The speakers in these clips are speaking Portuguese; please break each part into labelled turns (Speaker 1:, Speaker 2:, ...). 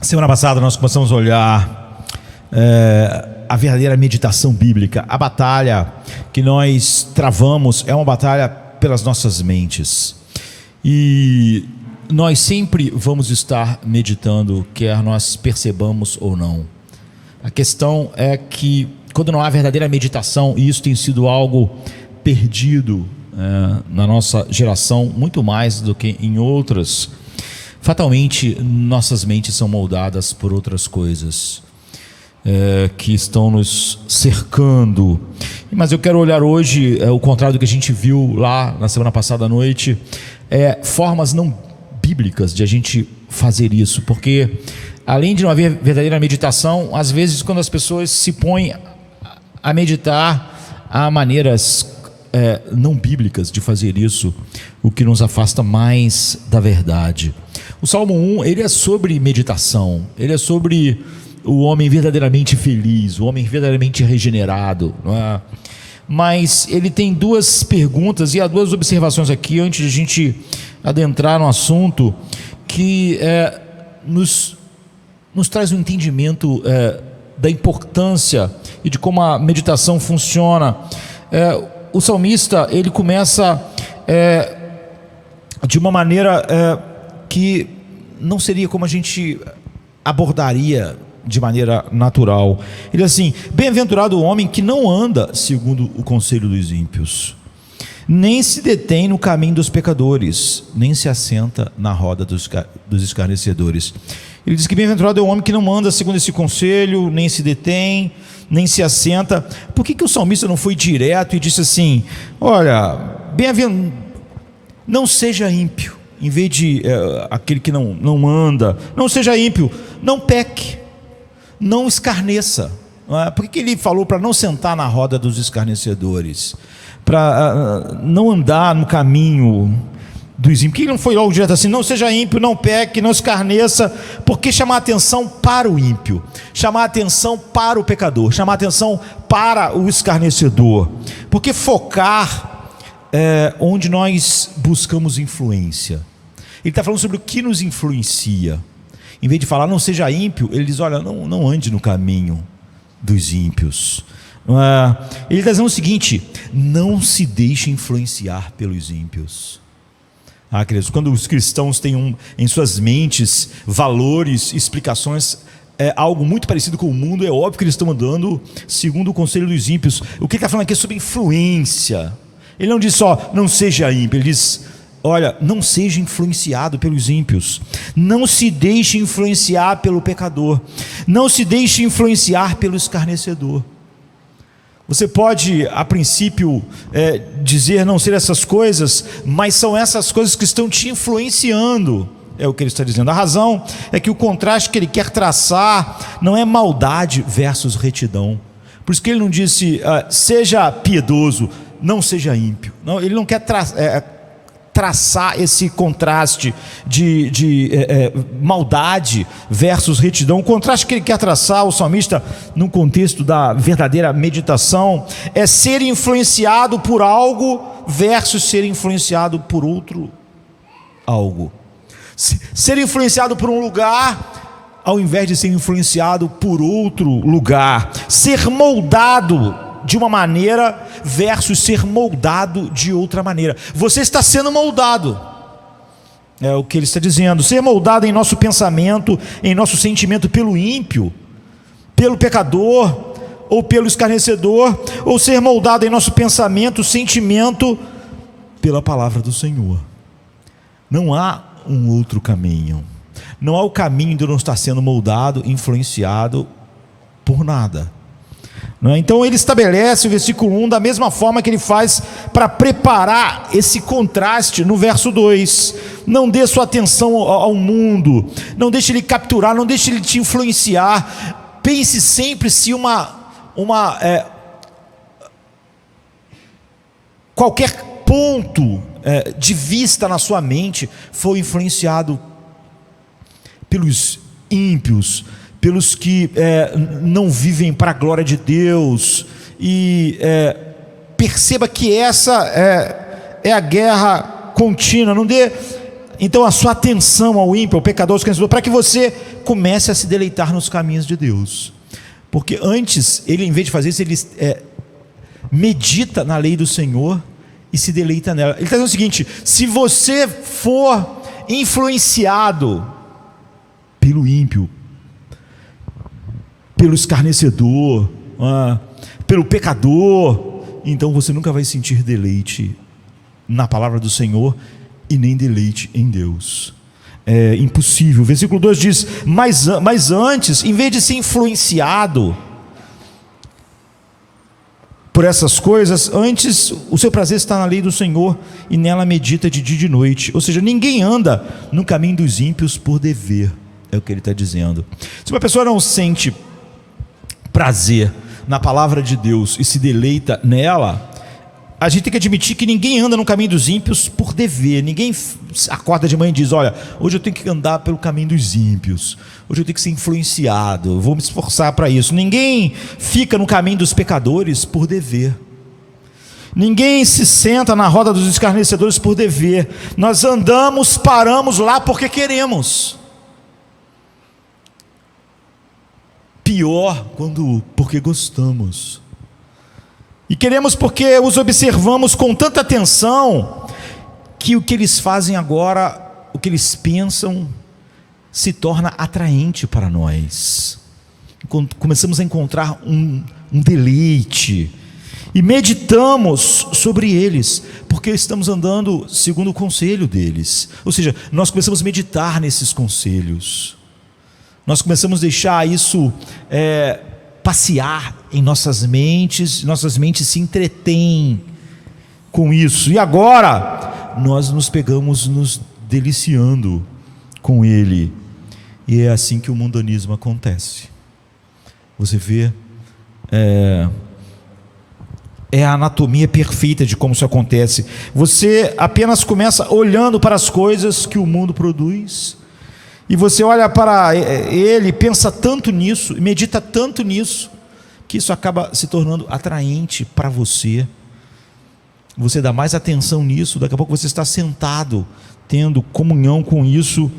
Speaker 1: Semana passada nós começamos a olhar a verdadeira meditação bíblica. A batalha que nós travamos é uma batalha pelas nossas mentes. E nós sempre vamos estar meditando, quer nós percebamos ou não. A questão é que quando não há verdadeira meditação, e isso tem sido algo perdido na nossa geração, muito mais do que em outras, fatalmente nossas mentes são moldadas por outras coisas que estão nos cercando. Mas eu quero olhar hoje o contrário do que a gente viu lá na semana passada à noite, formas não bíblicas de a gente fazer isso, porque além de não haver verdadeira meditação, às vezes quando as pessoas se põem a meditar, há maneiras não bíblicas de fazer isso, o que nos afasta mais da verdade. O Salmo 1, ele é sobre meditação, ele é sobre o homem verdadeiramente feliz, o homem verdadeiramente regenerado, não é? Mas ele tem duas perguntas e há duas observações aqui, antes de a gente adentrar no assunto, que nos traz um entendimento da importância e de como a meditação funciona. O salmista, ele começa de uma maneira que não seria como a gente abordaria de maneira natural. Ele diz assim: bem-aventurado o homem que não anda segundo o conselho dos ímpios, nem se detém no caminho dos pecadores, nem se assenta na roda dos escarnecedores. Ele diz que bem-aventurado é o homem que não anda segundo esse conselho, nem se detém, nem se assenta. Por que o salmista não foi direto e disse assim: olha, bem-aventurado, não seja ímpio, em vez de aquele que não anda, não seja ímpio, não peque, não escarneça. Por que ele falou para não sentar na roda dos escarnecedores, para não andar no caminho dos ímpios? Por que ele não foi logo direto assim: não seja ímpio, não peque, não escarneça? Porque chamar atenção para o ímpio, chamar atenção para o pecador, chamar atenção para o escarnecedor. Porque focar onde nós buscamos influência. Ele está falando sobre o que nos influencia. Em vez de falar não seja ímpio, ele diz: olha, não ande no caminho dos ímpios. Ele está dizendo o seguinte: não se deixe influenciar pelos ímpios. Queridos, quando os cristãos têm em suas mentes valores, explicações, algo muito parecido com o mundo, é óbvio que eles estão andando segundo o conselho dos ímpios. O que ele está falando aqui é sobre influência. Ele não diz só não seja ímpio, ele diz: olha, não seja influenciado pelos ímpios, não se deixe influenciar pelo pecador, não se deixe influenciar pelo escarnecedor. Você pode, a princípio, dizer não ser essas coisas, mas são essas coisas que estão te influenciando, é o que ele está dizendo. A razão é que o contraste que ele quer traçar não é maldade versus retidão. Por isso que ele não disse seja piedoso, não seja ímpio. Não, ele não quer traçar esse contraste de maldade versus retidão. O contraste que ele quer traçar, o salmista, no contexto da verdadeira meditação, é ser influenciado por algo versus ser influenciado por outro algo. Ser influenciado por um lugar ao invés de ser influenciado por outro lugar. Ser moldado de uma maneira versus ser moldado de outra maneira. Você está sendo moldado, é o que ele está dizendo. Ser moldado em nosso pensamento, em nosso sentimento pelo ímpio, pelo pecador ou pelo escarnecedor, ou ser moldado em nosso pensamento, sentimento pela palavra do Senhor. Não há um outro caminho. Não há o caminho de não estar sendo moldado, influenciado por nada. Então ele estabelece o versículo 1 da mesma forma que ele faz para preparar esse contraste no verso 2. Não dê sua atenção ao mundo, não deixe ele capturar, não deixe ele te influenciar. Pense sempre se qualquer ponto de vista na sua mente foi influenciado pelos ímpios, pelos que não vivem para a glória de Deus, e perceba que essa é a guerra contínua. Não dê então a sua atenção ao ímpio, ao pecador, ao escarnecedor, para que você comece a se deleitar nos caminhos de Deus. Porque antes, ele, em vez de fazer isso, ele medita na lei do Senhor e se deleita nela. Ele está dizendo o seguinte: se você for influenciado pelo ímpio, pelo escarnecedor, pelo pecador, então você nunca vai sentir deleite na palavra do Senhor e nem deleite em Deus. É impossível. O versículo 2 diz: mas antes, em vez de ser influenciado por essas coisas, antes o seu prazer está na lei do Senhor e nela medita de dia e de noite. Ou seja, ninguém anda no caminho dos ímpios por dever, é o que ele está dizendo. Se uma pessoa não sente prazer na palavra de Deus e se deleita nela, a gente tem que admitir que ninguém anda no caminho dos ímpios por dever. Ninguém acorda de manhã e diz: olha, hoje eu tenho que andar pelo caminho dos ímpios, hoje eu tenho que ser influenciado, vou me esforçar para isso. Ninguém fica no caminho dos pecadores por dever. Ninguém se senta na roda dos escarnecedores por dever. Nós andamos, paramos lá porque queremos. Pior porque gostamos. E queremos porque os observamos com tanta atenção que o que eles fazem agora, o que eles pensam, se torna atraente para nós. Começamos a encontrar um deleite e meditamos sobre eles, porque estamos andando segundo o conselho deles. Ou seja, nós começamos a meditar nesses conselhos. Nós começamos a deixar isso passear em nossas mentes se entretêm com isso, e agora nós nos pegamos nos deliciando com ele, e é assim que o mundanismo acontece. Você vê, é a anatomia perfeita de como isso acontece. Você apenas começa olhando para as coisas que o mundo produz, e você olha para ele, pensa tanto nisso, medita tanto nisso, que isso acaba se tornando atraente para você. Você dá mais atenção nisso, daqui a pouco você está sentado, tendo comunhão com isso,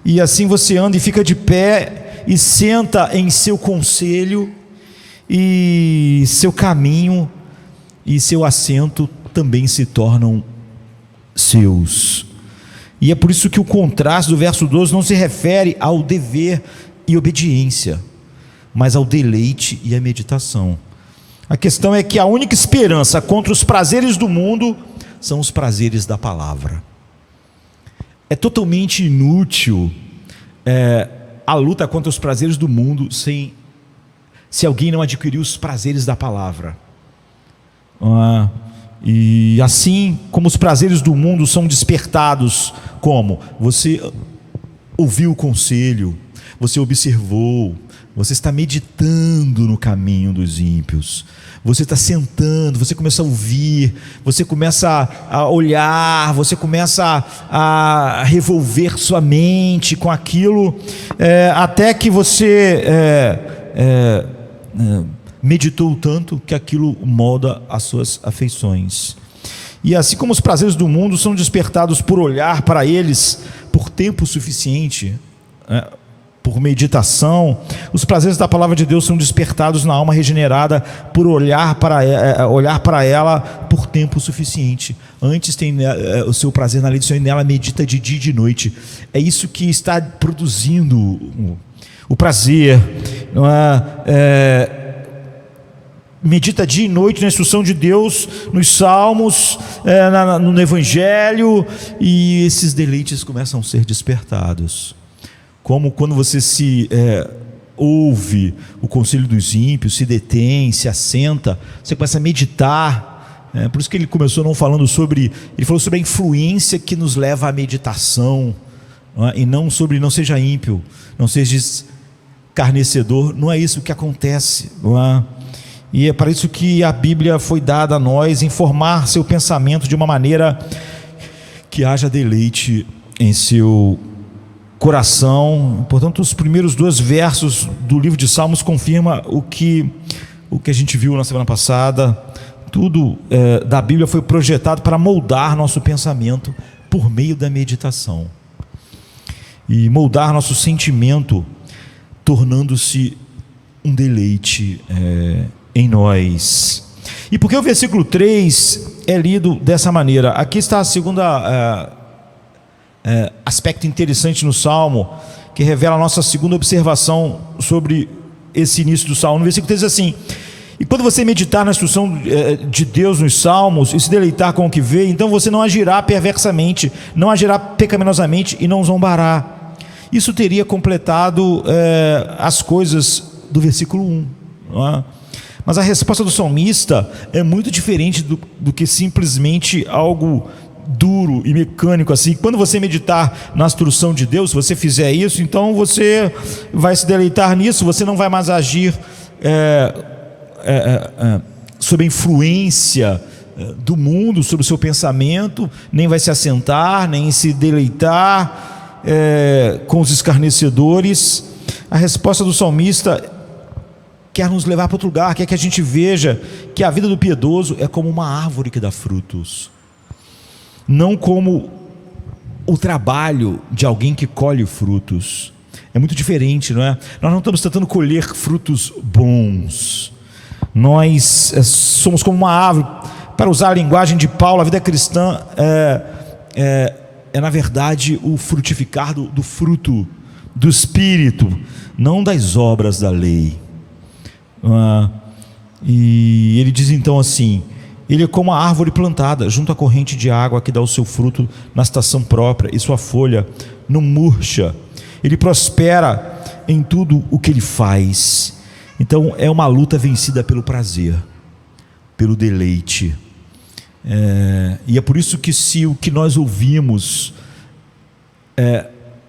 Speaker 1: e assim você anda e fica de pé, e senta em seu conselho, e seu caminho, e seu assento também se tornam seus. E é por isso que o contraste do verso 12 não se refere ao dever e obediência, mas ao deleite e à meditação. A questão é que a única esperança contra os prazeres do mundo são os prazeres da palavra. É totalmente inútil a luta contra os prazeres do mundo se alguém não adquirir os prazeres da palavra. E assim como os prazeres do mundo são despertados, como você ouviu o conselho, você observou, você está meditando no caminho dos ímpios, você está sentando, você começa a ouvir, você começa a olhar, você começa a revolver sua mente com aquilo, até que você meditou tanto que aquilo molda as suas afeições. E assim como os prazeres do mundo são despertados por olhar para eles por tempo suficiente, por meditação, os prazeres da palavra de Deus são despertados na alma regenerada por olhar para ela por tempo suficiente. Antes tem o seu prazer na lei do Senhor, e nela medita de dia e de noite. É isso que está produzindo o prazer. Medita dia e noite na instrução de Deus, nos salmos, no evangelho, e esses deleites começam a ser despertados. Como quando você ouve o conselho dos ímpios, se detém, se assenta, você começa a meditar. Por isso que ele começou não falando sobre, ele falou sobre a influência que nos leva à meditação, e não sobre não seja ímpio, não seja escarnecedor. Não é isso que acontece, E é para isso que a Bíblia foi dada a nós, informar seu pensamento de uma maneira que haja deleite em seu coração. Portanto, os primeiros 2 versos do livro de Salmos confirma o que a gente viu na semana passada. Tudo da Bíblia foi projetado para moldar nosso pensamento por meio da meditação. e moldar nosso sentimento, tornando-se um deleite em nós. E por que o versículo 3 é lido dessa maneira? Aqui está a segunda aspecto interessante no Salmo, que revela a nossa segunda observação sobre esse início do Salmo. No versículo 3 diz assim: e quando você meditar na instrução de Deus nos Salmos e se deleitar com o que vê, então você não agirá perversamente, não agirá pecaminosamente e não zombará. Isso teria completado as coisas do versículo 1, não é? Mas a resposta do salmista é muito diferente do que simplesmente algo duro e mecânico assim. Quando você meditar na instrução de Deus, se você fizer isso, então você vai se deleitar nisso, você não vai mais agir sob a influência do mundo, sobre o seu pensamento, nem vai se assentar, nem se deleitar com os escarnecedores. A resposta do salmista quer nos levar para outro lugar, quer que a gente veja que a vida do piedoso é como uma árvore que dá frutos, não como o trabalho de alguém que colhe frutos. É muito diferente, não é? Nós não estamos tentando colher frutos bons, nós somos como uma árvore. Para usar a linguagem de Paulo, a vida cristã é na verdade o frutificar do fruto do Espírito, não das obras da lei. E ele diz então assim: ele é como a árvore plantada junto à corrente de água, que dá o seu fruto na estação própria, e sua folha não murcha. Ele prospera em tudo o que ele faz. Então é uma luta vencida pelo prazer, pelo deleite. E é por isso que, se o que nós ouvimos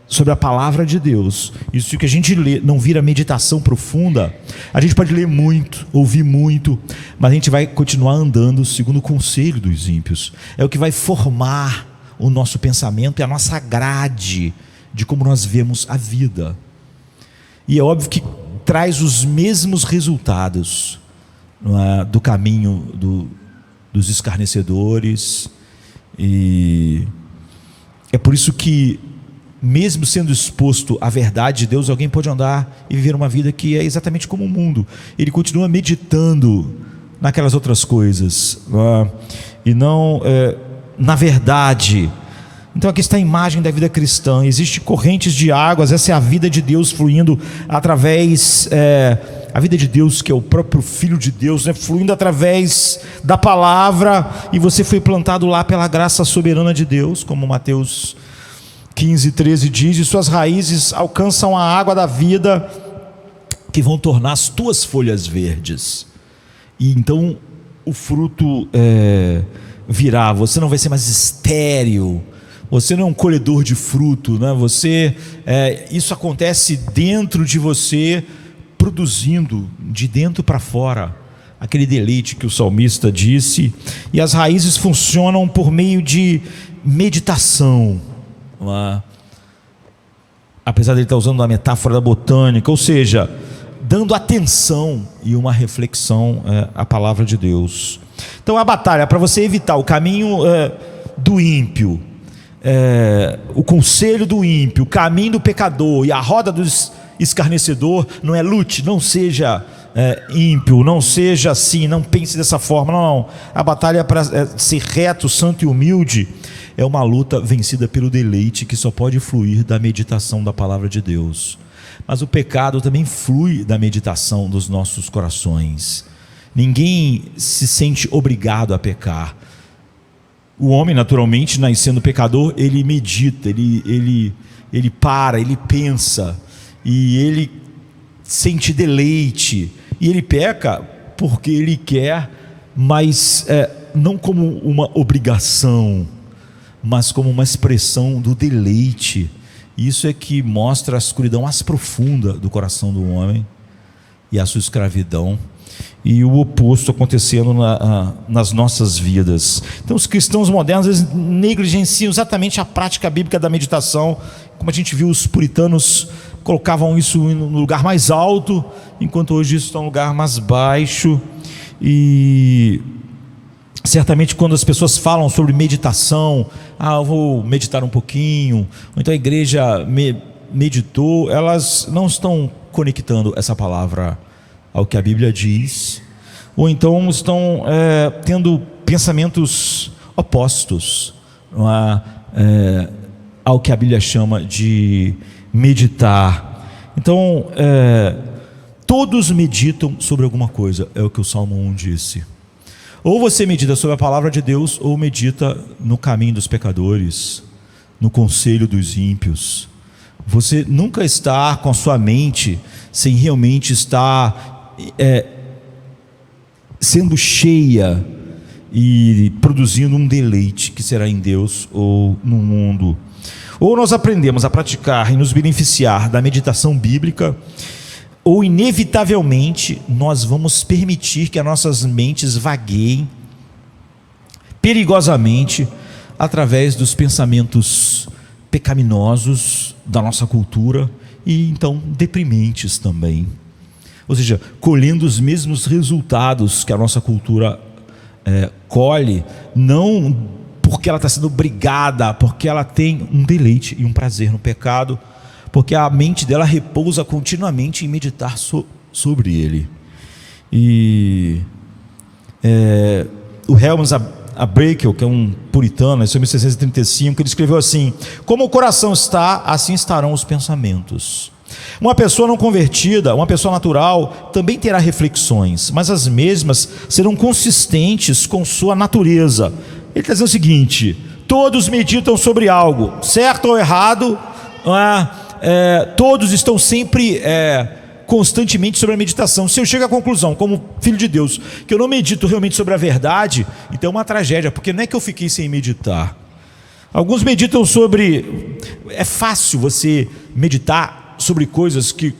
Speaker 1: sobre a palavra de Deus, isso que a gente lê não vira meditação profunda, a gente pode ler muito, ouvir muito, mas a gente vai continuar andando segundo o conselho dos ímpios. É o que vai formar o nosso pensamento e a nossa grade de como nós vemos a vida. E é óbvio que traz os mesmos resultados do caminho dos escarnecedores. E é por isso que, mesmo sendo exposto à verdade de Deus, alguém pode andar e viver uma vida que é exatamente como o mundo. Ele continua meditando naquelas outras coisas, e não na verdade. Então aqui está a imagem da vida cristã. Existem correntes de águas, essa é a vida de Deus fluindo através, a vida de Deus, que é o próprio Filho de Deus, fluindo através da palavra, e você foi plantado lá pela graça soberana de Deus, como Mateus 15:13 diz: e suas raízes alcançam a água da vida, que vão tornar as tuas folhas verdes. E então o fruto virá. Você não vai ser mais estéril, você não é um colhedor de fruto, né? Isso acontece dentro de você, produzindo de dentro para fora aquele deleite que o salmista disse. E as raízes funcionam por meio de meditação, apesar de ele estar usando a metáfora da botânica, ou seja, dando atenção e uma reflexão à palavra de Deus. Então a batalha para você evitar o caminho do ímpio, o conselho do ímpio, o caminho do pecador e a roda do escarnecedor, não é lute, não seja ímpio, não seja assim, não pense dessa forma, não. A batalha para ser reto, santo e humilde é uma luta vencida pelo deleite, que só pode fluir da meditação da palavra de Deus. Mas o pecado também flui da meditação dos nossos corações. Ninguém se sente obrigado a pecar. O homem, naturalmente, nascendo pecador, ele medita, ele para, ele pensa, e ele sente deleite, e ele peca porque ele quer, mas não como uma obrigação, mas como uma expressão do deleite. Isso é que mostra a escuridão mais profunda do coração do homem e a sua escravidão, e o oposto acontecendo nas nossas vidas. Então os cristãos modernos, eles negligenciam exatamente a prática bíblica da meditação. Como a gente viu, os puritanos colocavam isso no lugar mais alto, enquanto hoje isso está no lugar mais baixo. E certamente quando as pessoas falam sobre meditação, eu vou meditar um pouquinho, ou então a igreja meditou, elas não estão conectando essa palavra ao que a Bíblia diz, ou então estão tendo pensamentos opostos ao que a Bíblia chama de meditar. Então, todos meditam sobre alguma coisa, é o que o Salmo 1 disse. Ou você medita sobre a palavra de Deus, ou medita no caminho dos pecadores, no conselho dos ímpios. Você nunca está com a sua mente sem realmente estar sendo cheia e produzindo um deleite que será em Deus ou no mundo. Ou nós aprendemos a praticar e nos beneficiar da meditação bíblica, ou inevitavelmente nós vamos permitir que as nossas mentes vagueiem perigosamente através dos pensamentos pecaminosos da nossa cultura e então deprimentes também, ou seja, colhendo os mesmos resultados que a nossa cultura colhe, não porque ela está sendo obrigada, porque ela tem um deleite e um prazer no pecado, porque a mente dela repousa continuamente em meditar sobre ele. E o Helms Abrakel, que é um puritano, em 1635, ele escreveu assim: como o coração está, assim estarão os pensamentos. Uma pessoa não convertida, uma pessoa natural, também terá reflexões, mas as mesmas serão consistentes com sua natureza. Ele está dizendo o seguinte: todos meditam sobre algo, certo ou errado, todos estão sempre constantemente sobre a meditação. Se eu chego à conclusão, como filho de Deus, que eu não medito realmente sobre a verdade, então é uma tragédia, porque não é que eu fiquei sem meditar. Alguns meditam sobre... É fácil você meditar sobre coisas que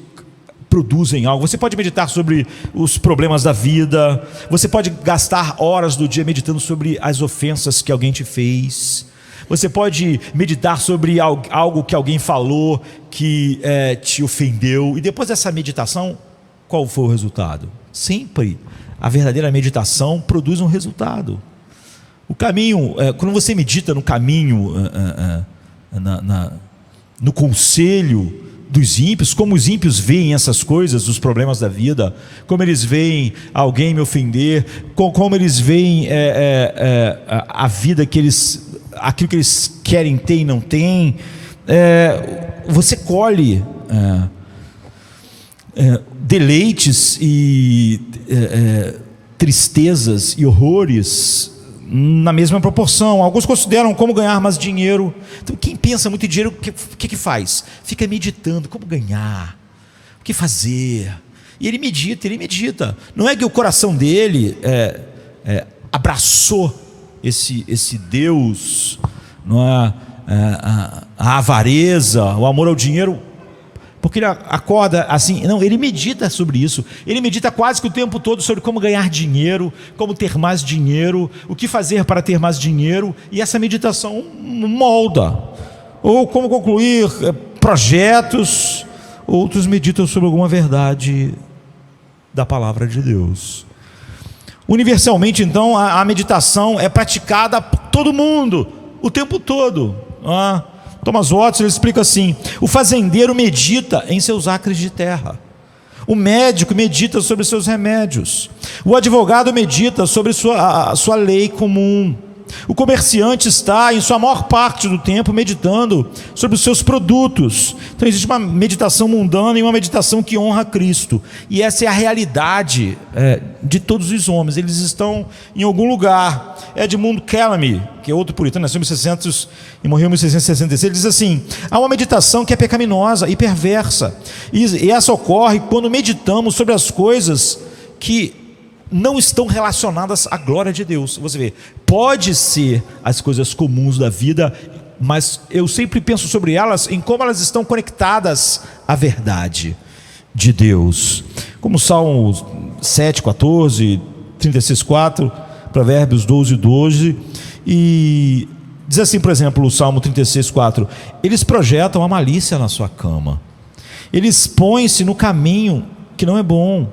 Speaker 1: produzem algo. Você pode meditar sobre os problemas da vida, você pode gastar horas do dia meditando sobre as ofensas que alguém te fez. Você pode meditar sobre algo que alguém falou que te ofendeu. E depois dessa meditação, qual foi o resultado? Sempre a verdadeira meditação produz um resultado. O caminho, quando você medita no caminho, no conselho dos ímpios, como os ímpios veem essas coisas, os problemas da vida, como eles veem alguém me ofender, como eles veem a vida que eles... aquilo que eles querem ter e não têm, você colhe deleites e tristezas e horrores na mesma proporção. Alguns consideram como ganhar mais dinheiro. Então, quem pensa muito em dinheiro, o que faz? Fica meditando, como ganhar, o que fazer. E ele medita. Não é que o coração dele abraçou esse Deus, não é? A avareza, o amor ao dinheiro, porque ele acorda assim. Não, ele medita sobre isso. Ele medita quase que o tempo todo sobre como ganhar dinheiro, como ter mais dinheiro, o que fazer para ter mais dinheiro, e essa meditação molda. Ou como concluir projetos. Outros meditam sobre alguma verdade da palavra de Deus. Universalmente, então, a meditação é praticada por todo mundo, o tempo todo. Thomas Watson, ele explica assim: o fazendeiro medita em seus acres de terra, o médico medita sobre seus remédios, o advogado medita sobre a sua lei comum, o comerciante está, em sua maior parte do tempo, meditando sobre os seus produtos. Então existe uma meditação mundana e uma meditação que honra a Cristo, e essa é a realidade de todos os homens. Eles estão em algum lugar. Edmund Calamity, que é outro puritano, nasceu em 1600 e morreu em 1666, ele diz assim: há uma meditação que é pecaminosa e perversa, e essa ocorre quando meditamos sobre as coisas que não estão relacionadas à glória de Deus. Você vê, pode ser as coisas comuns da vida, mas eu sempre penso sobre elas em como elas estão conectadas à verdade de Deus, como Salmos 7, 14, 36, 4, Provérbios 12, 12, e diz assim, por exemplo, o Salmo 36, 4: eles projetam a malícia na sua cama, eles põem-se no caminho que não é bom,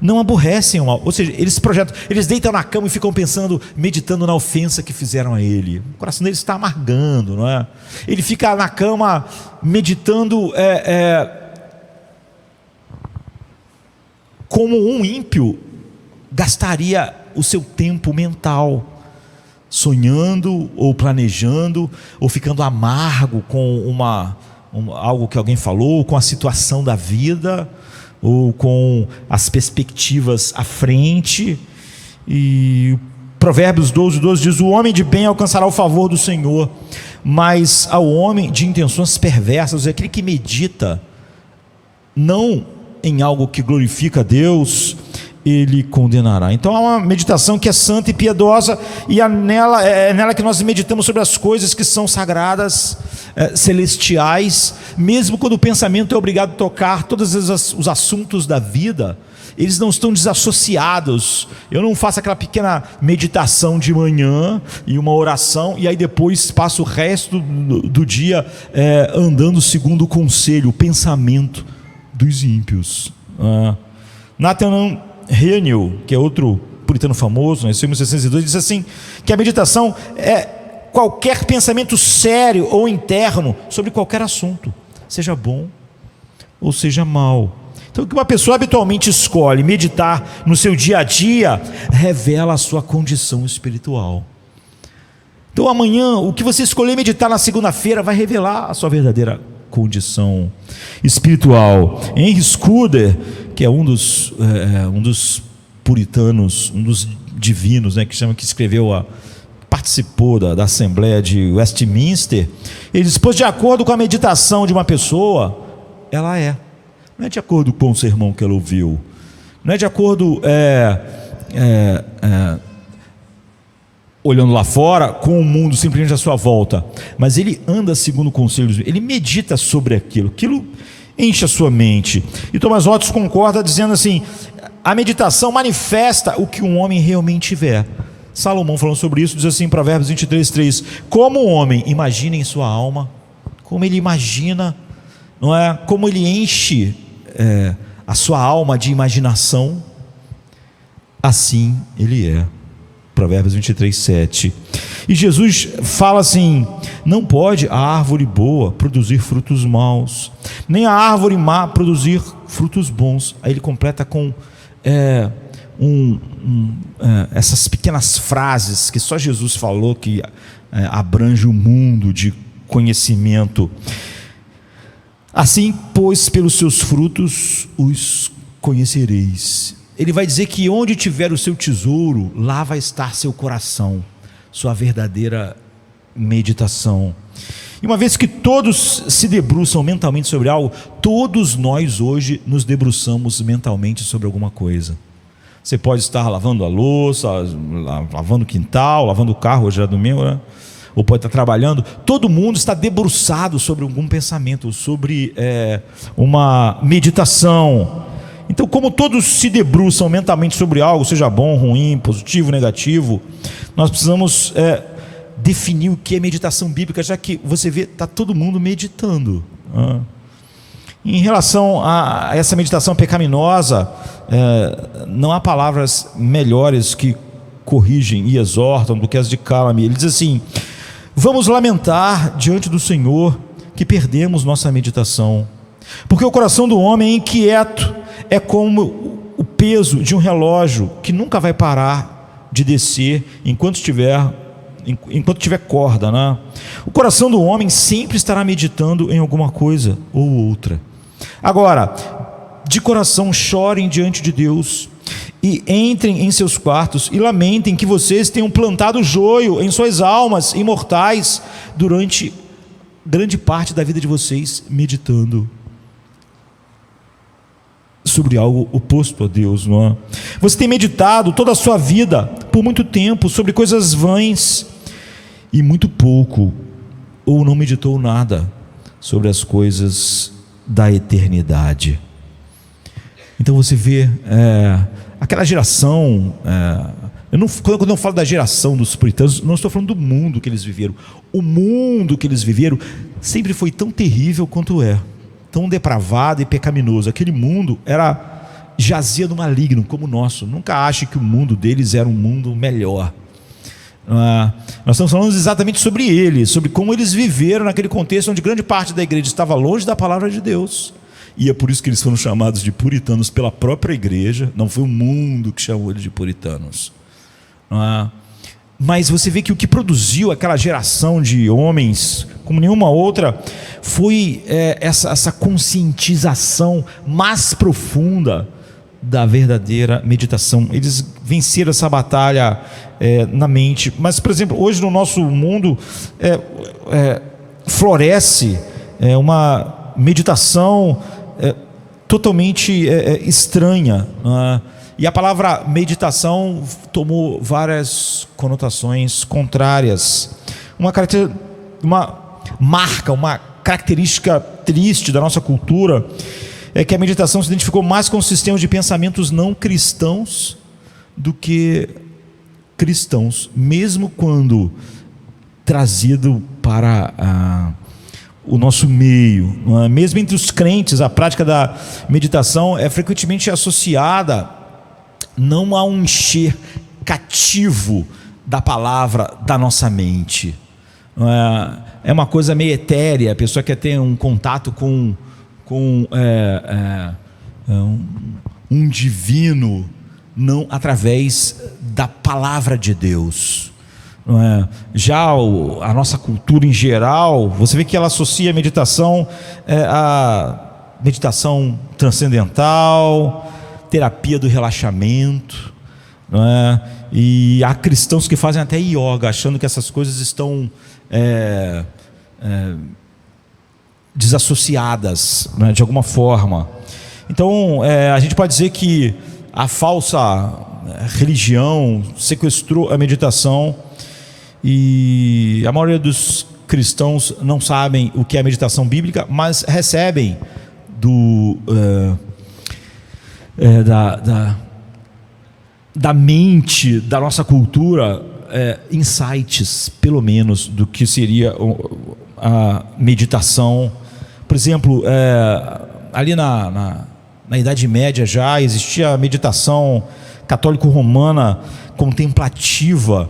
Speaker 1: não aborrecem o mal. Ou seja, eles projetam, eles deitam na cama e ficam pensando, meditando na ofensa que fizeram a ele. O coração deles está amargando, não é? Ele fica na cama meditando como um ímpio gastaria o seu tempo mental, sonhando ou planejando, ou ficando amargo com algo que alguém falou, com a situação da vida, ou com as perspectivas à frente. E Provérbios 12 diz: o homem de bem alcançará o favor do Senhor, mas ao homem de intenções perversas, aquele que medita não em algo que glorifica a Deus, ele condenará. Então há uma meditação que é santa e piedosa, e é nela que nós meditamos sobre as coisas que são sagradas, celestiais, mesmo quando o pensamento é obrigado a tocar todos os assuntos da vida. Eles não estão desassociados. Eu não faço aquela pequena meditação de manhã e uma oração, e aí depois passo o resto do dia andando segundo o conselho, o pensamento dos ímpios. Nathan Haniel, que é outro puritano famoso, nasceu em 1602, diz assim, que a meditação é qualquer pensamento sério ou interno sobre qualquer assunto, seja bom ou seja mau. Então, o que uma pessoa habitualmente escolhe meditar no seu dia a dia revela a sua condição espiritual. Então, amanhã, o que você escolher meditar na segunda-feira vai revelar a sua verdadeira condição espiritual. Henry Scudder, que é um dos puritanos, um dos divinos, né, que escreveu participou da Assembleia de Westminster, ele diz: pois de acordo com a meditação de uma pessoa, ela não é de acordo com o sermão que ela ouviu, não é de acordo olhando lá fora com o mundo simplesmente à sua volta, mas ele anda segundo conselhos, ele medita sobre aquilo enche a sua mente. E Thomas Watts concorda dizendo assim: a meditação manifesta o que um homem realmente vê. Salomão, falando sobre isso, diz assim em Provérbios 23:3: como o homem imagina em sua alma, como ele imagina, não é? Como ele enche a sua alma de imaginação, assim ele é. Provérbios 23:7. E Jesus fala assim: não pode a árvore boa produzir frutos maus, nem a árvore má produzir frutos bons. Aí ele completa com essas pequenas frases que só Jesus falou, que abrange o mundo de conhecimento. Assim, pois, pelos seus frutos os conhecereis. Ele vai dizer que onde tiver o seu tesouro, lá vai estar seu coração, sua verdadeira meditação. E uma vez que todos se debruçam mentalmente sobre algo, todos nós hoje nos debruçamos mentalmente sobre alguma coisa. Você pode estar lavando a louça, lavando o quintal, lavando o carro, hoje é domingo, né? Ou pode estar trabalhando. Todo mundo está debruçado sobre algum pensamento, sobre uma meditação. Então, como todos se debruçam mentalmente sobre algo, seja bom, ruim, positivo, negativo, nós precisamos definir o que é meditação bíblica, já que você vê, está todo mundo meditando. Em relação a essa meditação pecaminosa, não há palavras melhores que corrigem e exortam do que as de Calame. Ele diz assim: vamos lamentar diante do Senhor que perdemos nossa meditação, porque o coração do homem é inquieto, é como o peso de um relógio que nunca vai parar de descer enquanto tiver corda, né? O coração do homem sempre estará meditando em alguma coisa ou outra. Agora, de coração chorem diante de Deus, e entrem em seus quartos e lamentem que vocês tenham plantado joio em suas almas imortais durante grande parte da vida de vocês, meditando sobre algo oposto a Deus, não é? Você tem meditado toda a sua vida, por muito tempo, sobre coisas vãs, e muito pouco, ou não meditou nada, sobre as coisas da eternidade. Então você vê aquela geração, quando eu falo da geração dos puritanos, não estou falando do mundo que eles viveram. O mundo que eles viveram sempre foi tão terrível quanto tão depravado e pecaminoso. Aquele mundo era jazia no maligno como o nosso. Nunca ache que o mundo deles era um mundo melhor. Nós estamos falando exatamente sobre eles, sobre como eles viveram naquele contexto onde grande parte da igreja estava longe da palavra de Deus, e é por isso que eles foram chamados de puritanos pela própria igreja. Não foi o mundo que chamou eles de puritanos. Mas você vê que o que produziu aquela geração de homens como nenhuma outra foi essa conscientização mais profunda da verdadeira meditação. Eles venceram essa batalha na mente. Mas, por exemplo, hoje no nosso mundo floresce uma meditação totalmente estranha, e a palavra meditação tomou várias conotações contrárias. Uma característica triste da nossa cultura é que a meditação se identificou mais com sistemas de pensamentos não cristãos do que cristãos, mesmo quando trazido para o nosso meio. Mesmo entre os crentes, a prática da meditação é frequentemente associada não a um encher cativo da palavra da nossa mente. É uma coisa meio etérea. A pessoa quer ter um contato com um divino, não através da palavra de Deus. Já a nossa cultura em geral, você vê que ela associa a meditação a meditação transcendental, terapia do relaxamento, e há cristãos que fazem até yoga, achando que essas coisas estão desassociadas, de alguma forma. Então a gente pode dizer que a falsa religião sequestrou a meditação, e a maioria dos cristãos não sabem o que é a meditação bíblica, mas recebem da mente da nossa cultura insights, pelo menos, do que seria a meditação. Por exemplo, ali na Idade Média já existia a meditação católico-romana contemplativa,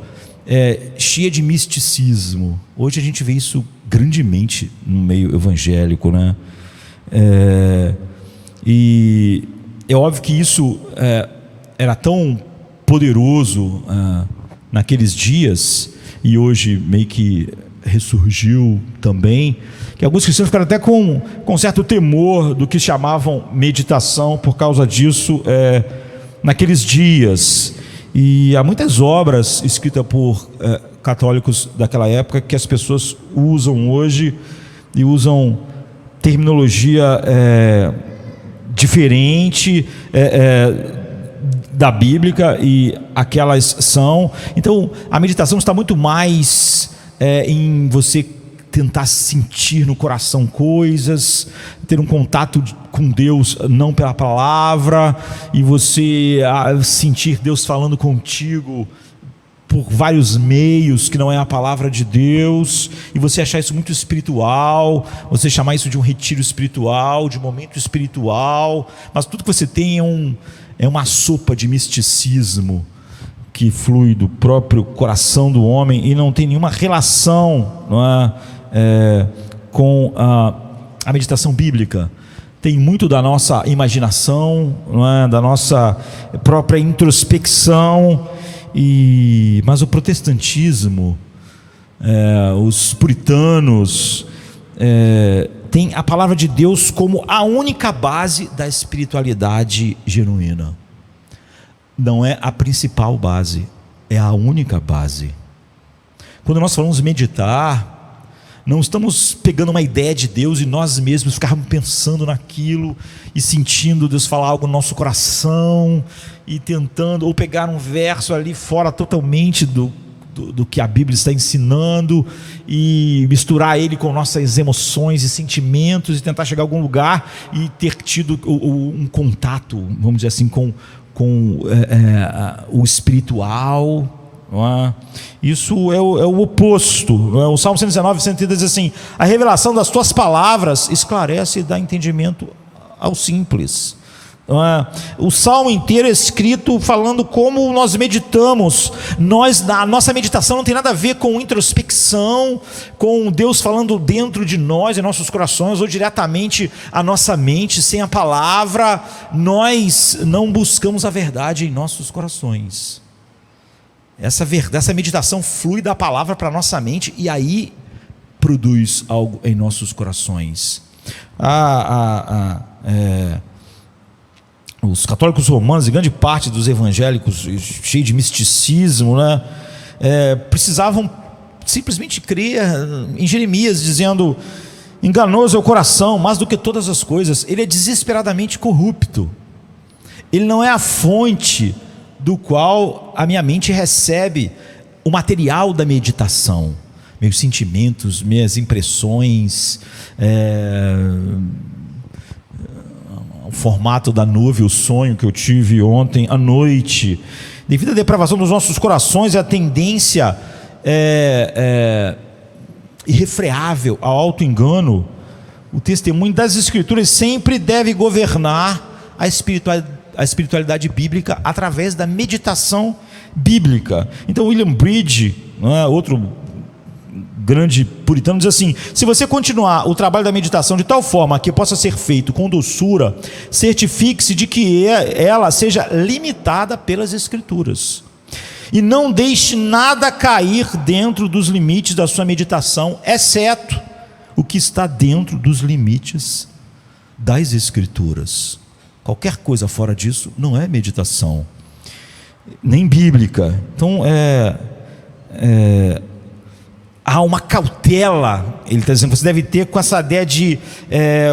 Speaker 1: cheia de misticismo. Hoje a gente vê isso grandemente no meio evangélico, e é óbvio que isso era tão poderoso naqueles dias, e hoje meio que ressurgiu também, que alguns cristãos ficaram até com certo temor do que chamavam meditação por causa disso naqueles dias. E há muitas obras escritas por católicos daquela época que as pessoas usam hoje, e usam terminologia diferente da bíblica, e aquelas são. Então a meditação está muito mais em você tentar sentir no coração coisas, ter um contato com Deus não pela palavra, e você sentir Deus falando contigo por vários meios que não é a palavra de Deus, e você achar isso muito espiritual, você chamar isso de um retiro espiritual, de um momento espiritual, mas tudo que você tem é uma sopa de misticismo que flui do próprio coração do homem e não tem nenhuma relação, com a meditação bíblica. Tem muito da nossa imaginação, da nossa própria introspecção, mas o protestantismo, os puritanos, tem a palavra de Deus como a única base da espiritualidade genuína. Não é a principal base, é a única base. Quando nós falamos meditar, não estamos pegando uma ideia de Deus e nós mesmos ficarmos pensando naquilo e sentindo Deus falar algo no nosso coração, e tentando, ou pegar um verso ali fora totalmente do que a Bíblia está ensinando, e misturar ele com nossas emoções e sentimentos, e tentar chegar a algum lugar e ter tido um contato, vamos dizer assim, com o espiritual. Isso é o oposto. O Salmo 119, 130 diz assim: a revelação das tuas palavras esclarece e dá entendimento ao simples. O salmo inteiro é escrito falando como nós meditamos. A nossa meditação não tem nada a ver com introspecção, com Deus falando dentro de nós, em nossos corações, ou diretamente à nossa mente, sem a palavra. Nós não buscamos a verdade em nossos corações. Essa meditação flui da palavra para a nossa mente e aí produz algo em nossos corações. Os católicos romanos e grande parte dos evangélicos cheios de misticismo, né, precisavam simplesmente crer em Jeremias, dizendo: enganoso é o coração, mais do que todas as coisas, ele é desesperadamente corrupto, ele não é a fonte do qual a minha mente recebe o material da meditação, meus sentimentos, minhas impressões, o formato da nuvem, o sonho que eu tive ontem à noite. Devido à depravação dos nossos corações e à tendência irrefreável ao auto-engano, o testemunho das Escrituras sempre deve governar a espiritualidade bíblica através da meditação bíblica. Então William Bridge, outro grande puritano, diz assim: se você continuar o trabalho da meditação de tal forma que possa ser feito com doçura, certifique-se de que ela seja limitada pelas Escrituras, e não deixe nada cair dentro dos limites da sua meditação, exceto o que está dentro dos limites das Escrituras. Qualquer coisa fora disso não é meditação, nem bíblica. Então há uma cautela, ele está dizendo, você deve ter com essa ideia de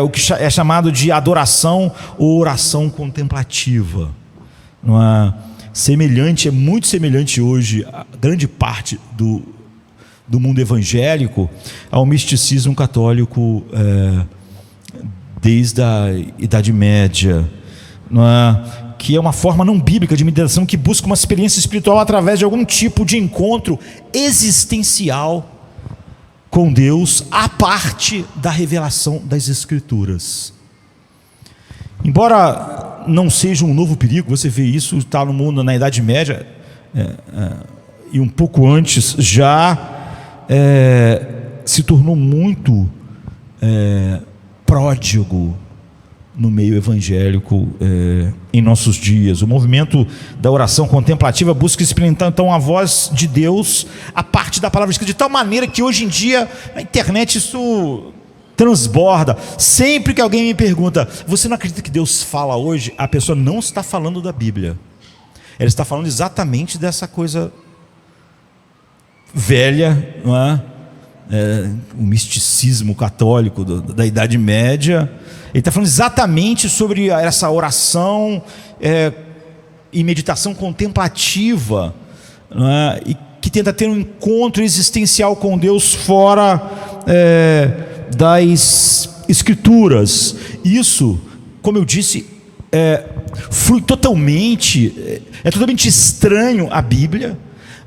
Speaker 1: o que é chamado de adoração ou oração contemplativa. Não é? É muito semelhante hoje, a grande parte do mundo evangélico, ao misticismo católico desde a Idade Média, não é? Que é uma forma não bíblica de meditação que busca uma experiência espiritual através de algum tipo de encontro existencial com Deus, à parte da revelação das Escrituras. Embora não seja um novo perigo, você vê isso, está no mundo na Idade Média, e um pouco antes já se tornou muito pródigo no meio evangélico em nossos dias. O movimento da oração contemplativa busca experimentar então a voz de Deus a parte da palavra escrita, de tal maneira que hoje em dia na internet isso transborda. Sempre que alguém me pergunta: você não acredita que Deus fala hoje? A pessoa não está falando da Bíblia, ela está falando exatamente dessa coisa velha, não é? O misticismo católico da Idade Média. Ele está falando exatamente sobre essa oração e meditação contemplativa, né, e que tenta ter um encontro existencial com Deus fora das Escrituras. Isso, como eu disse, flui totalmente, é totalmente estranho à Bíblia,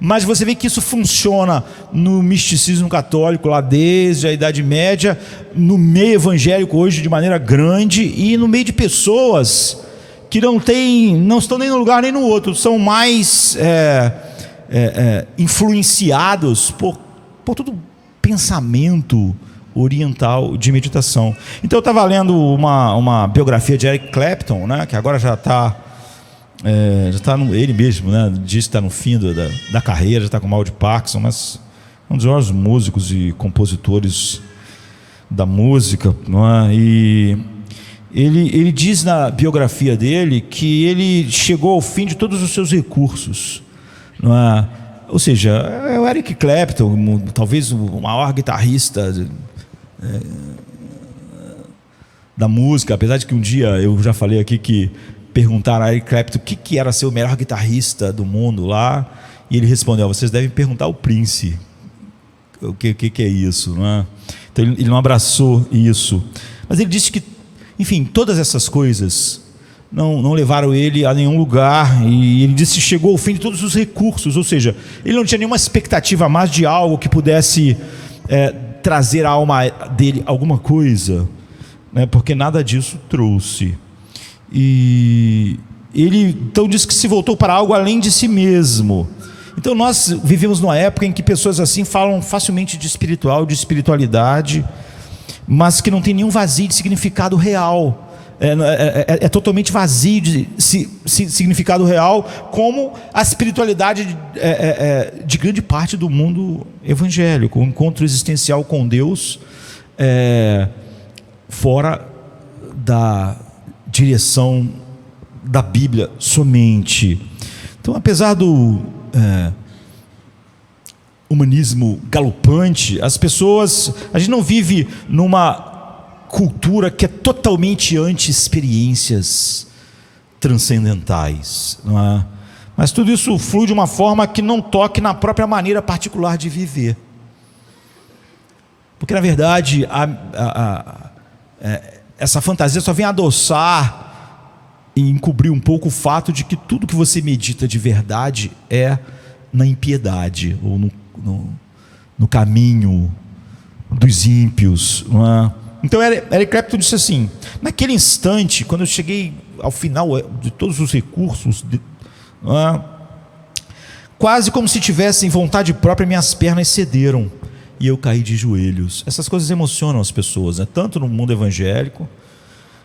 Speaker 1: mas você vê que isso funciona no misticismo católico lá desde a Idade Média, no meio evangélico hoje de maneira grande, e no meio de pessoas que não estão nem num lugar nem no outro, são mais influenciados por todo pensamento oriental de meditação. Então eu estava lendo uma biografia de Eric Clapton, né, que agora já está ele mesmo, né, diz que está no fim da carreira, já está com mal de Parkinson, mas um dos maiores músicos e compositores da música, não é? E ele diz na biografia dele que ele chegou ao fim de todos os seus recursos, não é? Ou seja, é o Eric Clapton, talvez o maior guitarrista da música, apesar de que um dia eu já falei aqui que perguntaram a Eric Clapton o que era ser o melhor guitarrista do mundo lá, e ele respondeu: vocês devem perguntar ao Prince o que é isso, não é? Então ele não abraçou isso, mas ele disse que, enfim, todas essas coisas não levaram ele a nenhum lugar, e ele disse que chegou ao fim de todos os recursos, ou seja, ele não tinha nenhuma expectativa mais de algo que pudesse trazer à alma dele alguma coisa, né, porque nada disso trouxe. E ele então diz que se voltou para algo além de si mesmo. Então nós vivemos numa época em que pessoas assim falam facilmente de espiritual, de espiritualidade, mas que não tem nenhum vazio de significado real. É totalmente vazio de significado real, como a espiritualidade de grande parte do mundo evangélico. O encontro existencial com Deus fora da direção da Bíblia somente. Então, apesar do humanismo galopante, a gente não vive numa cultura que é totalmente anti-experiências transcendentais, não é? Mas tudo isso flui de uma forma que não toque na própria maneira particular de viver, porque na verdade essa fantasia só vem adoçar e encobrir um pouco o fato de que tudo que você medita de verdade é na impiedade ou no caminho dos ímpios, não é? Então Eric Clapton disse assim: naquele instante, quando eu cheguei ao final de todos os recursos, quase como se tivessem vontade própria, minhas pernas cederam e eu caí de joelhos. Essas coisas emocionam as pessoas, né? Tanto no mundo evangélico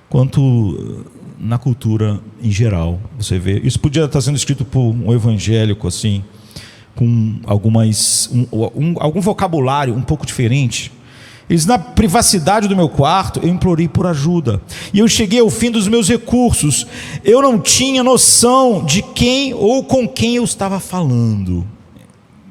Speaker 1: quanto na cultura em geral. Você vê, isso podia estar sendo escrito por um evangélico assim, com algum vocabulário um pouco diferente. Eles, na privacidade do meu quarto, eu implorei por ajuda, e eu cheguei ao fim dos meus recursos. Eu não tinha noção de quem ou com quem eu estava falando,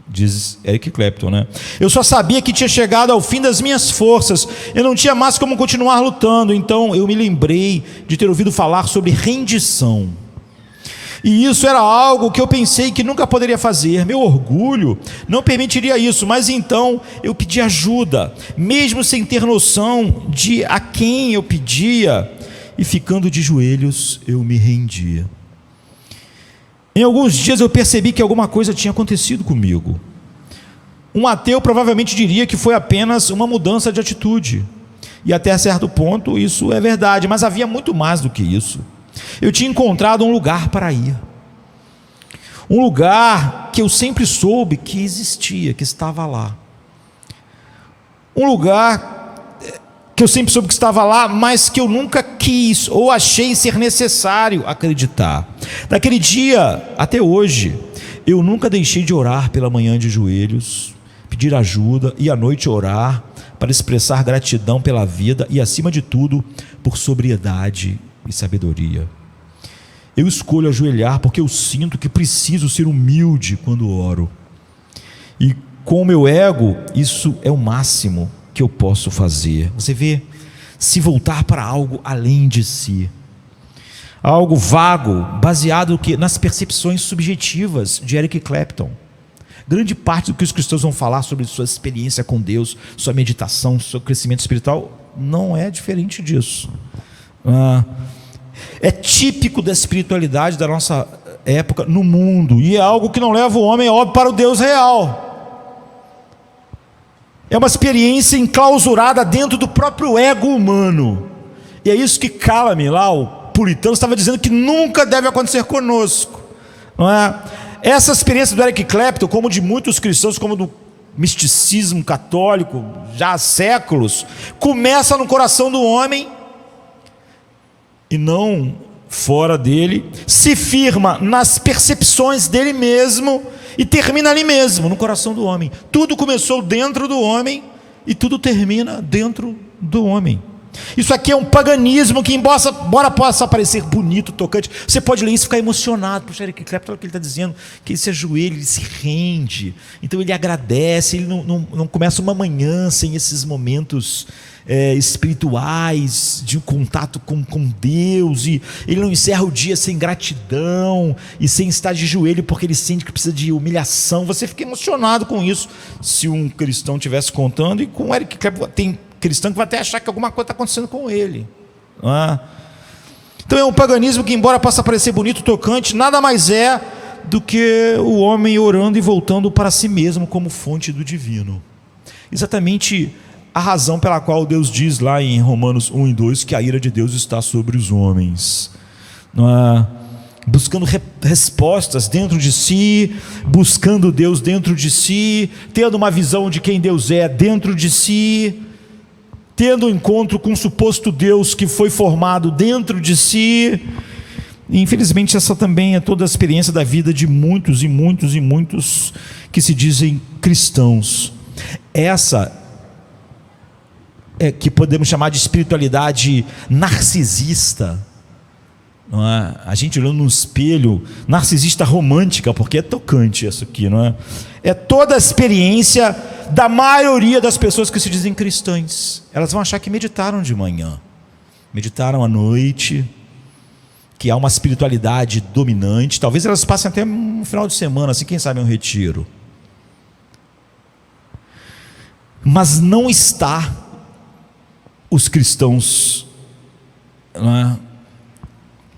Speaker 1: diz Eric Clapton, né? Eu só sabia que tinha chegado ao fim das minhas forças, eu não tinha mais como continuar lutando. Então eu me lembrei de ter ouvido falar sobre rendição, e isso era algo que eu pensei que nunca poderia fazer. Meu orgulho não permitiria isso, mas então eu pedi ajuda, mesmo sem ter noção de a quem eu pedia, e ficando de joelhos eu me rendia. Em alguns dias eu percebi que alguma coisa tinha acontecido comigo. Um ateu provavelmente diria que foi apenas uma mudança de atitude, e até certo ponto isso é verdade, mas havia muito mais do que isso. Eu tinha encontrado um lugar para ir, um lugar que eu sempre soube que existia, que estava lá, um lugar que eu sempre soube que estava lá, mas que eu nunca quis ou achei ser necessário acreditar. Daquele dia até hoje, eu nunca deixei de orar pela manhã de joelhos, pedir ajuda, e à noite orar para expressar gratidão pela vida e, acima de tudo, por sobriedade e sabedoria. Eu escolho ajoelhar porque eu sinto que preciso ser humilde quando oro, e com o meu ego isso é o máximo que eu posso fazer. Você vê, se voltar para algo além de si, algo vago, baseado nas percepções subjetivas de Eric Clapton. Grande parte do que os cristãos vão falar sobre sua experiência com Deus, sua meditação, seu crescimento espiritual, não é diferente disso. É típico da espiritualidade da nossa época no mundo, e é algo que não leva o homem, óbvio, para o Deus real. É uma experiência enclausurada dentro do próprio ego humano, e é isso que Calame, lá o puritano, estava dizendo que nunca deve acontecer conosco, não é? Essa experiência do Eric Clapton, como de muitos cristãos, como do misticismo católico já há séculos, começa no coração do homem e não fora dele, se firma nas percepções dele mesmo e termina ali mesmo, no coração do homem. Tudo começou dentro do homem e tudo termina dentro do homem. Isso aqui é um paganismo que, embora possa parecer bonito, tocante, você pode ler isso e ficar emocionado. Puxa, Eric Clapton, olha o que ele está dizendo, que ele se ajoelha, ele se rende, então ele agradece, ele não começa uma manhã sem esses momentos espirituais, de contato com Deus, e ele não encerra o dia sem gratidão e sem estar de joelho porque ele sente que precisa de humilhação. Você fica emocionado com isso, se um cristão estivesse contando. E com Eric Clapton tem cristão que vai até achar que alguma coisa está acontecendo com ele, não é? Então é um paganismo que, embora possa parecer bonito, tocante, nada mais é do que o homem orando e voltando para si mesmo como fonte do divino. Exatamente a razão pela qual Deus diz lá em Romanos 1 e 2 que a ira de Deus está sobre os homens. não é? Buscando respostas dentro de si, buscando Deus dentro de si, tendo uma visão de quem Deus é dentro de si, tendo um encontro com o suposto Deus que foi formado dentro de si. E, infelizmente, essa também é toda a experiência da vida de muitos e muitos e muitos que se dizem cristãos. Essa é que podemos chamar de espiritualidade narcisista, não é? A gente olhando no espelho, narcisista romântica, porque é tocante isso aqui, não é? É toda a experiência da maioria das pessoas que se dizem cristãs. Elas vão achar que meditaram de manhã, meditaram à noite, que há uma espiritualidade dominante. Talvez elas passem até um final de semana, assim, quem sabe um retiro. Mas não está os cristãos, não é,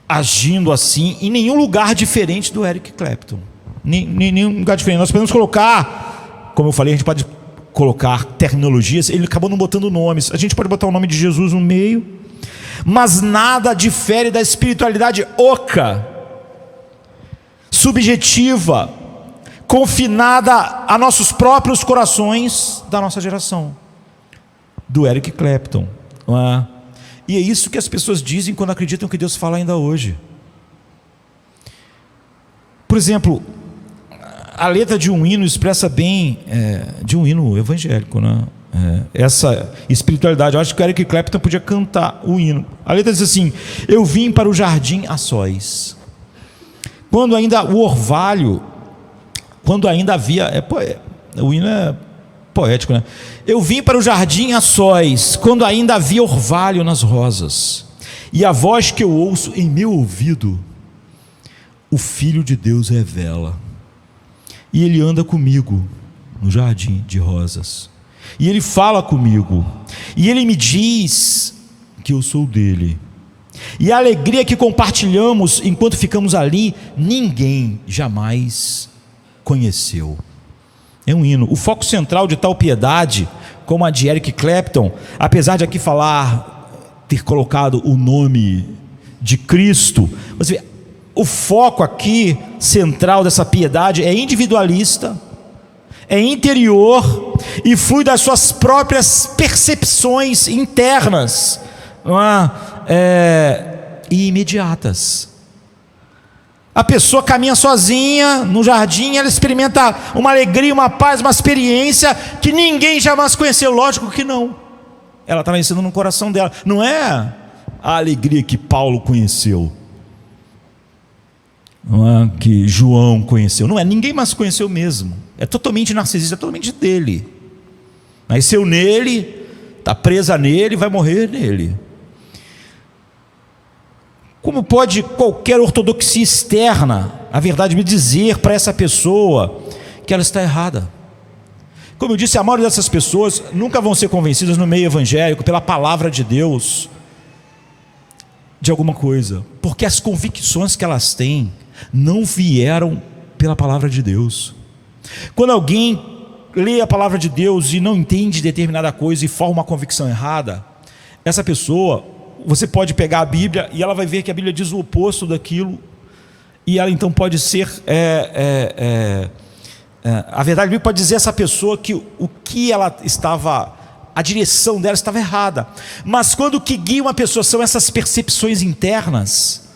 Speaker 1: agindo assim em nenhum lugar diferente do Eric Clapton. Nenhum lugar diferente. Nós podemos colocar, como eu falei, a gente pode colocar terminologias. Ele acabou não botando nomes. A gente pode botar o nome de Jesus no meio, mas nada difere da espiritualidade oca, subjetiva, confinada a nossos próprios corações da nossa geração, do Eric Clapton, não é? E é isso que as pessoas dizem quando acreditam que Deus fala ainda hoje. Por exemplo, a letra de um hino expressa bem, de um hino evangélico, né? Essa espiritualidade. Eu acho que o Eric Clapton podia cantar o hino. A letra diz assim: eu vim para o jardim a sós, quando ainda o orvalho, quando ainda havia, o hino é poético, né? Eu vim para o jardim a sós, quando ainda havia orvalho nas rosas, e a voz que eu ouço em meu ouvido, o Filho de Deus revela, e ele anda comigo no jardim de rosas, e ele fala comigo, e ele me diz que eu sou dele, e a alegria que compartilhamos enquanto ficamos ali, ninguém jamais conheceu. É um hino. O foco central de tal piedade, como a de Eric Clapton, apesar de aqui ter colocado o nome de Cristo, você vê, o foco aqui central dessa piedade é individualista, é interior e flui das suas próprias percepções internas, não é? E imediatas. A pessoa caminha sozinha no jardim, ela experimenta uma alegria, uma paz, uma experiência que ninguém jamais conheceu. Lógico que não. Ela está vencendo no coração dela. Não é a alegria que Paulo conheceu, não é que João conheceu. Não é, ninguém mais conheceu mesmo. É totalmente narcisista, é totalmente dele. Nasceu nele, está presa nele, vai morrer nele. Como pode qualquer ortodoxia externa, a verdade, me dizer para essa pessoa que ela está errada? Como eu disse, a maioria dessas pessoas nunca vão ser convencidas no meio evangélico pela palavra de Deus de alguma coisa, porque as convicções que elas têm não vieram pela palavra de Deus. Quando alguém lê a palavra de Deus e não entende determinada coisa e forma uma convicção errada, essa pessoa, você pode pegar a Bíblia e ela vai ver que a Bíblia diz o oposto daquilo, e ela então pode ser a verdade, a Bíblia pode dizer a essa pessoa que o que ela estava, a direção dela estava errada. Mas quando o que guia uma pessoa são essas percepções internas,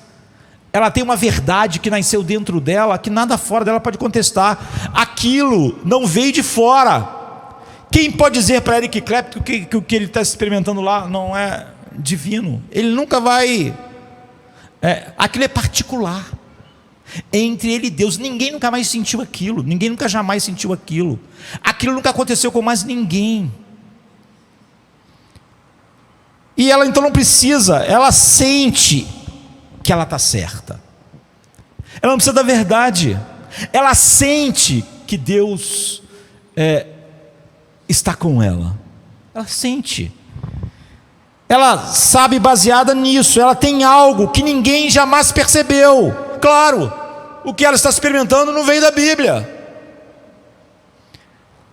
Speaker 1: ela tem uma verdade que nasceu dentro dela, que nada fora dela pode contestar. Aquilo não veio de fora. Quem pode dizer para Eric Clapton que o que ele está experimentando lá não é divino? Ele nunca vai. Aquilo é particular, entre ele e Deus. Ninguém nunca mais sentiu aquilo. Ninguém nunca jamais sentiu aquilo. Aquilo nunca aconteceu com mais ninguém. E ela então não precisa. Ela sente que ela está certa. Ela não precisa da verdade. Ela sente que Deus está com ela. Ela sente. Ela sabe, baseada nisso, ela tem algo que ninguém jamais percebeu. Claro, o que ela está experimentando não veio da Bíblia.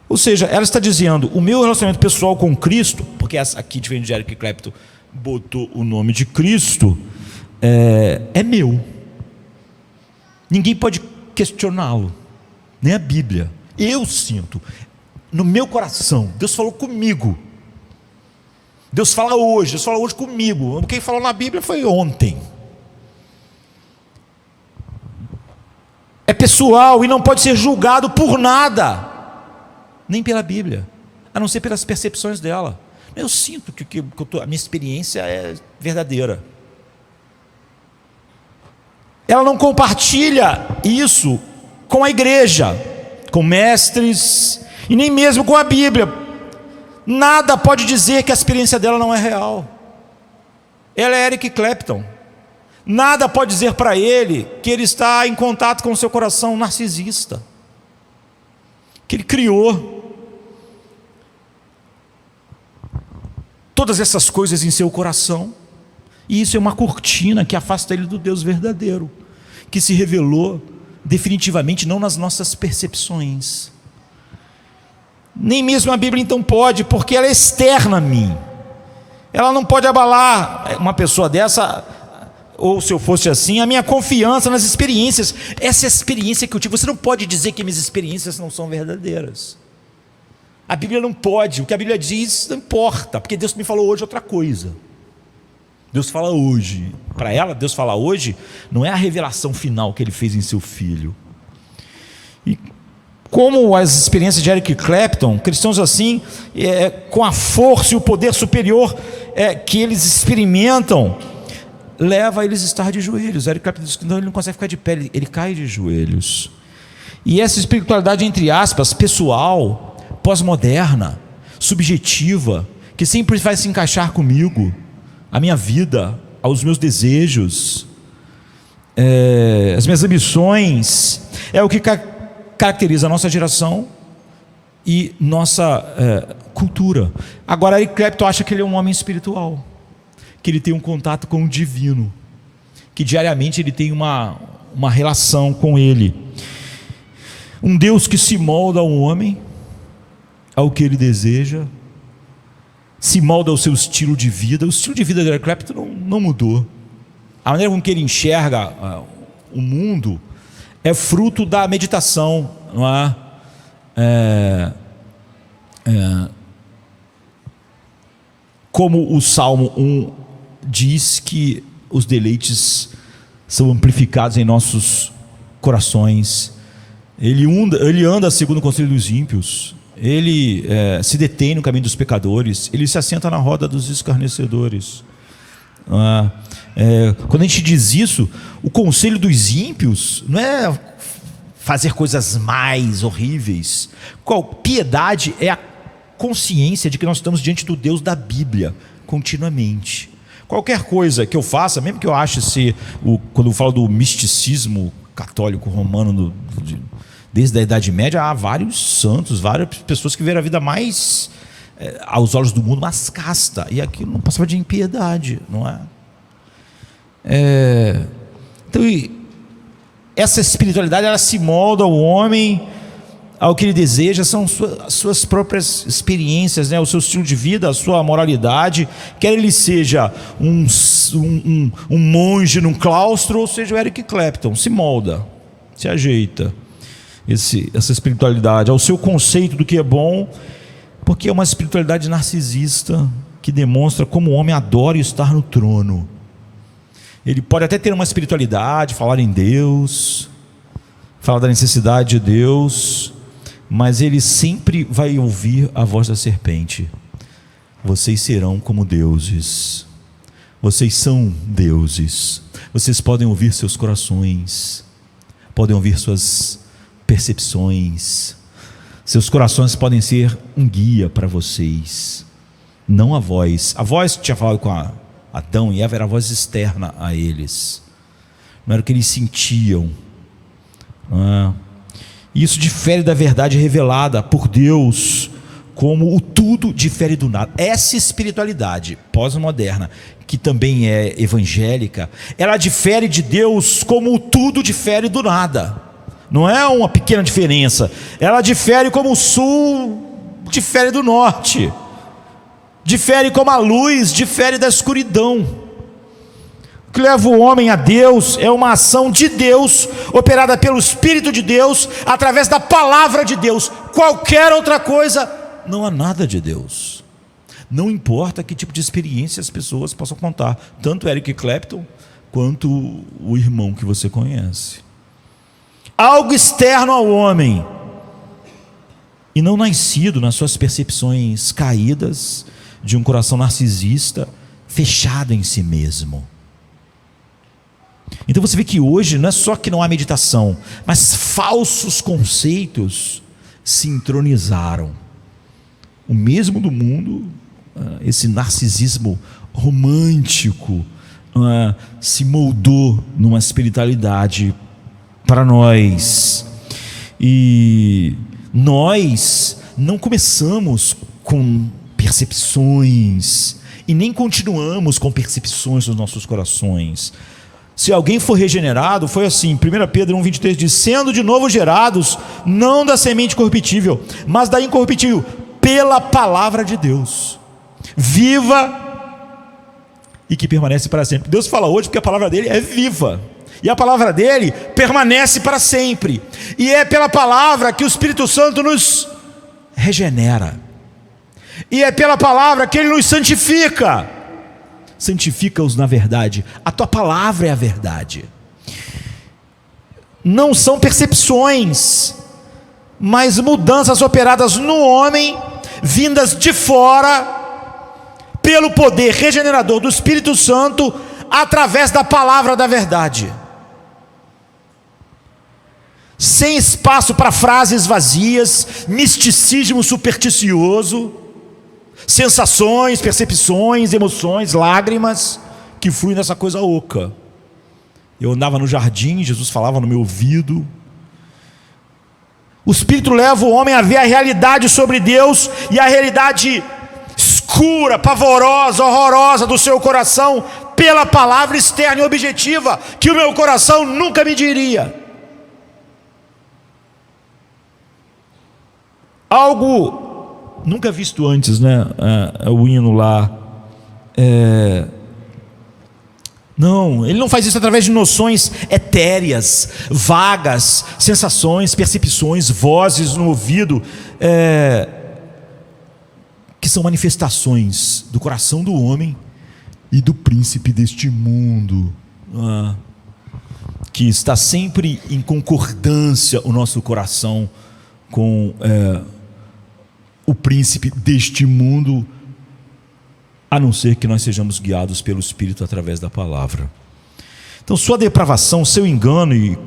Speaker 1: Ou seja, ela está dizendo, o meu relacionamento pessoal com Cristo, porque essa aqui, diferente de Eric Clapton, botou o nome de Cristo, é meu. Ninguém pode questioná-lo, nem a Bíblia. Eu sinto, no meu coração, Deus falou comigo. Deus fala hoje comigo. Quem falou na Bíblia foi ontem. É pessoal e não pode ser julgado por nada, nem pela Bíblia, a não ser pelas percepções dela. Eu sinto que a minha experiência é verdadeira. Ela não compartilha isso com a igreja, com mestres e nem mesmo com a Bíblia. Nada pode dizer que a experiência dela não é real. Ela é Eric Clapton. Nada pode dizer para ele que ele está em contato com o seu coração narcisista, que ele criou todas essas coisas em seu coração, e isso é uma cortina que afasta ele do Deus verdadeiro, que se revelou definitivamente não nas nossas percepções. Nem mesmo a Bíblia então pode, porque ela é externa a mim. Ela não pode abalar uma pessoa dessa, ou se eu fosse assim, a minha confiança nas experiências. Essa experiência que eu tive, você não pode dizer que minhas experiências não são verdadeiras. A Bíblia não pode, o que a Bíblia diz não importa, porque Deus me falou hoje outra coisa. Deus fala hoje, para ela Deus fala hoje, não é a revelação final que Ele fez em seu Filho. E como as experiências de Eric Clapton, cristãos assim, com a força e o poder superior que eles experimentam, leva a eles a estar de joelhos. Eric Clapton diz que não, ele não consegue ficar de pé, ele cai de joelhos. E essa espiritualidade, entre aspas, pessoal, pós-moderna, subjetiva, que sempre vai se encaixar comigo, a minha vida, aos meus desejos, as minhas ambições, é o que caracteriza a nossa geração e nossa cultura. Agora, Eric Clapton acha que ele é um homem espiritual, que ele tem um contato com o divino, que diariamente ele tem uma relação com ele. Um Deus que se molda ao homem, ao que ele deseja, se molda ao seu estilo de vida. O estilo de vida de Eric Clapton não mudou. A maneira com que ele enxerga o mundo é fruto da meditação, não é? Como o Salmo 1 diz que os deleites são amplificados em nossos corações. Ele anda segundo o conselho dos ímpios. Ele se detém no caminho dos pecadores. Ele se assenta na roda dos escarnecedores. Quando a gente diz isso, o conselho dos ímpios não é fazer coisas mais horríveis. Piedade é a consciência de que nós estamos diante do Deus da Bíblia continuamente. Qualquer coisa que eu faça, mesmo que eu ache ser quando eu falo do misticismo católico romano desde a Idade Média, há vários santos, várias pessoas que viveram a vida mais aos olhos do mundo, mais casta, e aquilo não passava de impiedade, não é? Então, essa espiritualidade, ela se molda ao homem, ao que ele deseja, são suas próprias experiências, né? O seu estilo de vida, a sua moralidade, quer ele seja um monge num claustro, ou seja o Eric Clapton, se molda, se ajeita. Essa espiritualidade ao seu conceito do que é bom, porque é uma espiritualidade narcisista que demonstra como o homem adora estar no trono. Ele pode até ter uma espiritualidade, falar em Deus, falar da necessidade de Deus, mas ele sempre vai ouvir a voz da serpente: vocês serão como deuses, vocês são deuses, vocês podem ouvir seus corações, podem ouvir suas percepções, seus corações podem ser um guia para vocês, não a voz. A voz que tinha falado com Adão e Eva era a voz externa a eles, não era o que eles sentiam. Isso difere da verdade revelada por Deus, como o tudo difere do nada. Essa espiritualidade pós-moderna, que também é evangélica, ela difere de Deus como o tudo difere do nada. Não é uma pequena diferença, ela difere como o sul difere do norte, difere como a luz difere da escuridão. O que leva o homem a Deus é uma ação de Deus, operada pelo Espírito de Deus, através da palavra de Deus. Qualquer outra coisa, não há nada de Deus. Não importa que tipo de experiência as pessoas possam contar, tanto Eric Clapton quanto o irmão que você conhece. Algo externo ao homem, e não nascido nas suas percepções caídas de um coração narcisista, fechado em si mesmo. Então você vê que hoje não é só que não há meditação, mas falsos conceitos se entronizaram. O mesmo do mundo, esse narcisismo romântico, se moldou numa espiritualidade para nós. E nós não começamos com percepções e nem continuamos com percepções nos nossos corações. Se alguém for regenerado, foi assim, 1 Pedro 1,23 diz: sendo de novo gerados, não da semente corruptível, mas da incorruptível, pela palavra de Deus, viva e que permanece para sempre. Deus fala hoje porque a palavra dele é viva, e a palavra dele permanece para sempre, e é pela palavra que o Espírito Santo nos regenera, e é pela palavra que ele nos santifica. Santifica-os na verdade, a tua palavra é a verdade. Não são percepções, mas mudanças operadas no homem, vindas de fora, pelo poder regenerador do Espírito Santo, através da palavra da verdade. Sem espaço para frases vazias, misticismo supersticioso, sensações, percepções, emoções, lágrimas, que fluem nessa coisa oca. Eu andava no jardim, Jesus falava no meu ouvido. O Espírito leva o homem a ver a realidade sobre Deus, e a realidade escura, pavorosa, horrorosa do seu coração, pela palavra externa e objetiva, que o meu coração nunca me diria. Algo nunca visto antes, né? O hino lá. Não, ele não faz isso através de noções etéreas, vagas, sensações, percepções, vozes no ouvido, que são manifestações do coração do homem e do príncipe deste mundo, que está sempre em concordância o nosso coração com o príncipe deste mundo, a não ser que nós sejamos guiados pelo Espírito através da palavra. Então sua depravação, seu engano, e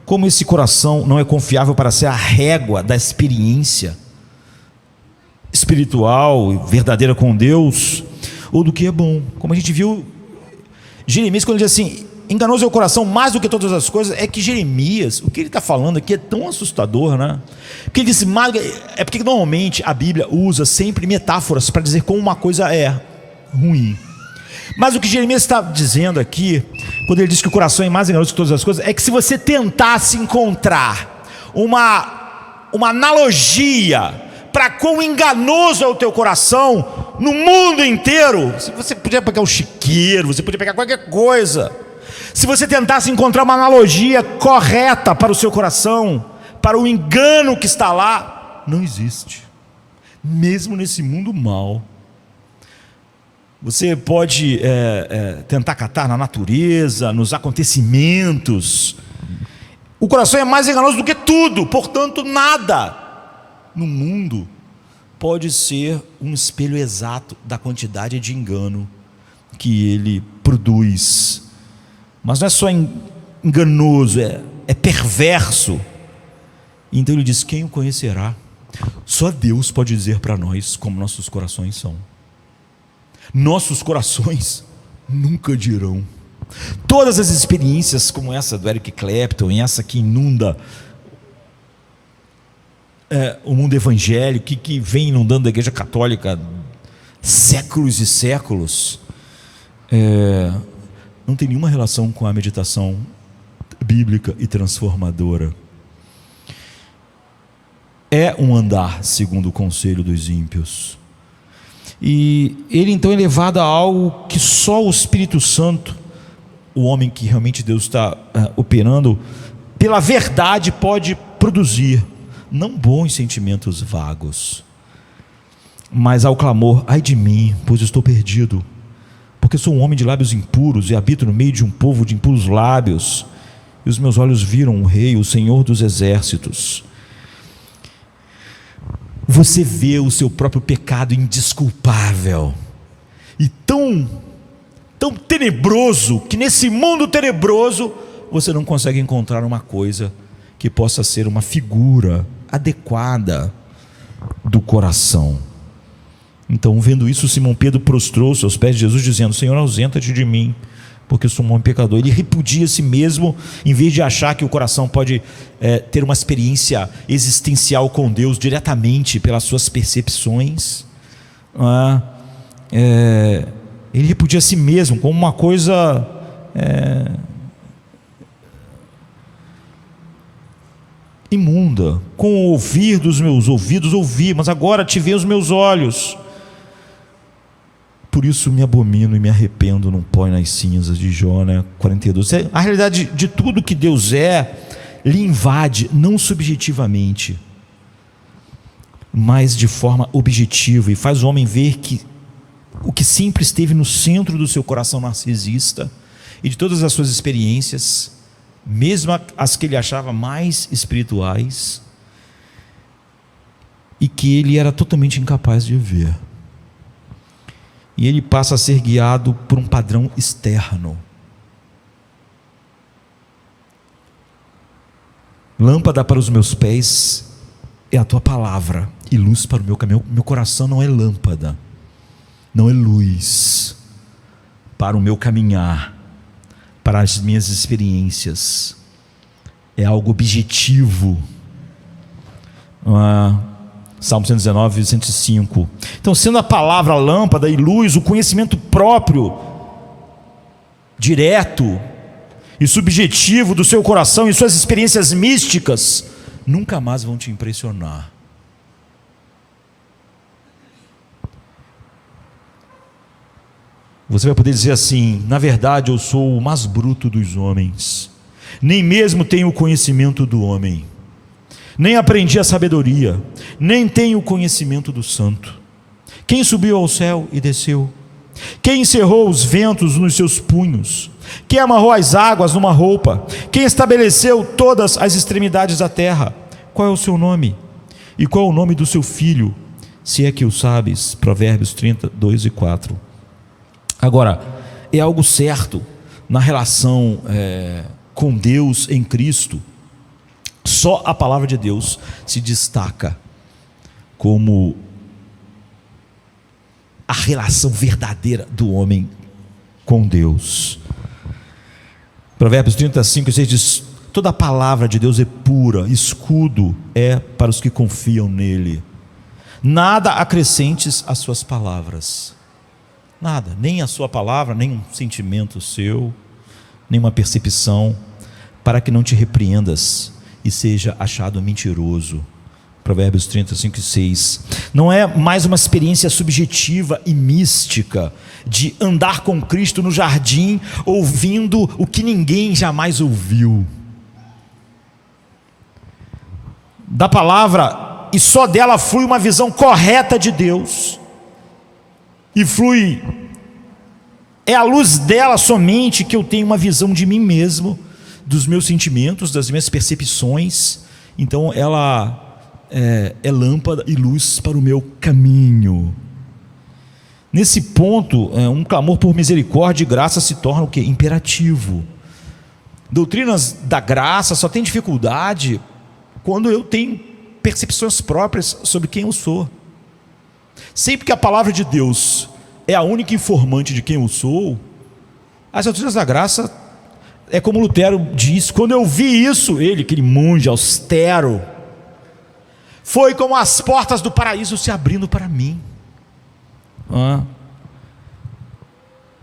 Speaker 1: como esse coração não é confiável para ser a régua da experiência espiritual e verdadeira com Deus, ou do que é bom, como a gente viu Jeremias quando ele diz assim: enganoso é o coração mais do que todas as coisas. É que Jeremias, o que ele está falando aqui é tão assustador, né? Porque ele disse, é porque normalmente a Bíblia usa sempre metáforas para dizer como uma coisa é ruim. Mas o que Jeremias está dizendo aqui, quando ele diz que o coração é mais enganoso que todas as coisas, é que se você tentasse encontrar uma analogia para quão enganoso é o teu coração no mundo inteiro, você podia pegar um chiqueiro, você podia pegar qualquer coisa. Se você tentasse encontrar uma analogia correta para o seu coração, para o engano que está lá, não existe. Mesmo nesse mundo mau, você pode tentar catar na natureza, nos acontecimentos. O coração é mais enganoso do que tudo, portanto nada no mundo pode ser um espelho exato da quantidade de engano que ele produz. Mas não é só enganoso, é perverso. Então ele diz: quem o conhecerá? Só Deus pode dizer para nós como nossos corações são. Nossos corações nunca dirão. Todas as experiências como essa do Eric Clapton, e essa que inunda o mundo evangélico, que vem inundando a igreja católica séculos e séculos, não tem nenhuma relação com a meditação bíblica e transformadora. É um andar segundo o conselho dos ímpios. E ele então é levado a algo que só o Espírito Santo o homem que realmente Deus está operando, pela verdade pode produzir, não bons sentimentos vagos, mas ao clamor: ai de mim, pois estou perdido, porque sou um homem de lábios impuros e habito no meio de um povo de impuros lábios, e os meus olhos viram o Rei, o Senhor dos exércitos. Você vê o seu próprio pecado indesculpável e tão tenebroso, que nesse mundo tenebroso você não consegue encontrar uma coisa que possa ser uma figura adequada do coração. Então, vendo isso, Simão Pedro prostrou-se aos pés de Jesus, dizendo: Senhor, ausenta-te de mim, porque sou um homem pecador. Ele repudia a si mesmo, em vez de achar que o coração pode ter uma experiência existencial com Deus diretamente pelas suas percepções. Ele repudia a si mesmo como uma coisa imunda. Com o ouvir dos meus ouvidos ouvi, mas agora te vê os meus olhos. Por isso me abomino e me arrependo num pó e nas cinzas, de Jó 42. A realidade de tudo que Deus lhe invade, não subjetivamente, mas de forma objetiva, e faz o homem ver que o que sempre esteve no centro do seu coração narcisista e de todas as suas experiências, mesmo as que ele achava mais espirituais, e que ele era totalmente incapaz de ver. E ele passa a ser guiado por um padrão externo. Lâmpada para os meus pés é a tua palavra, e luz para o meu caminho. Meu coração não é lâmpada, não é luz para o meu caminhar, para as minhas experiências. É algo objetivo. Salmo 119, 105. Então, sendo a palavra lâmpada e luz, o conhecimento próprio, direto e subjetivo do seu coração e suas experiências místicas, nunca mais vão te impressionar. Você vai poder dizer assim: na verdade eu sou o mais bruto dos homens, nem mesmo tenho o conhecimento do homem, nem aprendi a sabedoria, nem tenho o conhecimento do santo. Quem subiu ao céu e desceu? Quem encerrou os ventos nos seus punhos? Quem amarrou as águas numa roupa? Quem estabeleceu todas as extremidades da terra? Qual é o seu nome? E qual é o nome do seu filho? Se é que o sabes. Provérbios 30, 2 e 4. Agora, é algo certo na relação com Deus em Cristo. Só a palavra de Deus se destaca como a relação verdadeira do homem com Deus. Provérbios 35, 6 diz: toda a palavra de Deus é pura, escudo é para os que confiam nele. Nada acrescentes às suas palavras. Nada, nem a sua palavra, nem um sentimento seu, nem uma percepção, para que não te repreendas e seja achado mentiroso. Provérbios 35, 6. Não é mais uma experiência subjetiva e mística de andar com Cristo no jardim, ouvindo o que ninguém jamais ouviu. Da palavra, e só dela flui uma visão correta de Deus, e flui, é à luz dela somente que eu tenho uma visão de mim mesmo, dos meus sentimentos, das minhas percepções. Então ela é lâmpada e luz para o meu caminho. Nesse ponto, um clamor por misericórdia e graça se torna o quê? Imperativo. Doutrinas da graça só tem dificuldade quando eu tenho percepções próprias sobre quem eu sou. Sempre que a palavra de Deus é a única informante de quem eu sou, as doutrinas da graça, é como Lutero diz: quando eu vi isso, ele, aquele monge austero, foi como as portas do paraíso se abrindo para mim.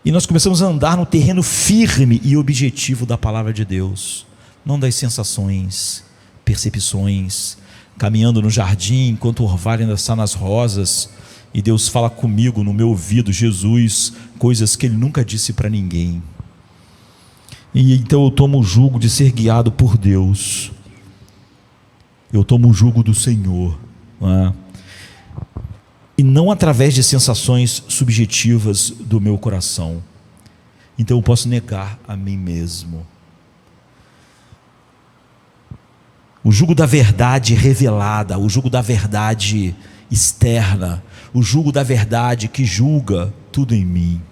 Speaker 1: E nós começamos a andar no terreno firme e objetivo da palavra de Deus, não das sensações, percepções, caminhando no jardim enquanto o orvalho ainda está nas rosas e Deus fala comigo no meu ouvido, Jesus, coisas que Ele nunca disse para ninguém. E então eu tomo o jugo de ser guiado por Deus. Eu tomo o jugo do Senhor, não é? E não através de sensações subjetivas do meu coração. Então eu posso negar a mim mesmo. O jugo da verdade revelada, o jugo da verdade externa, o jugo da verdade que julga tudo em mim.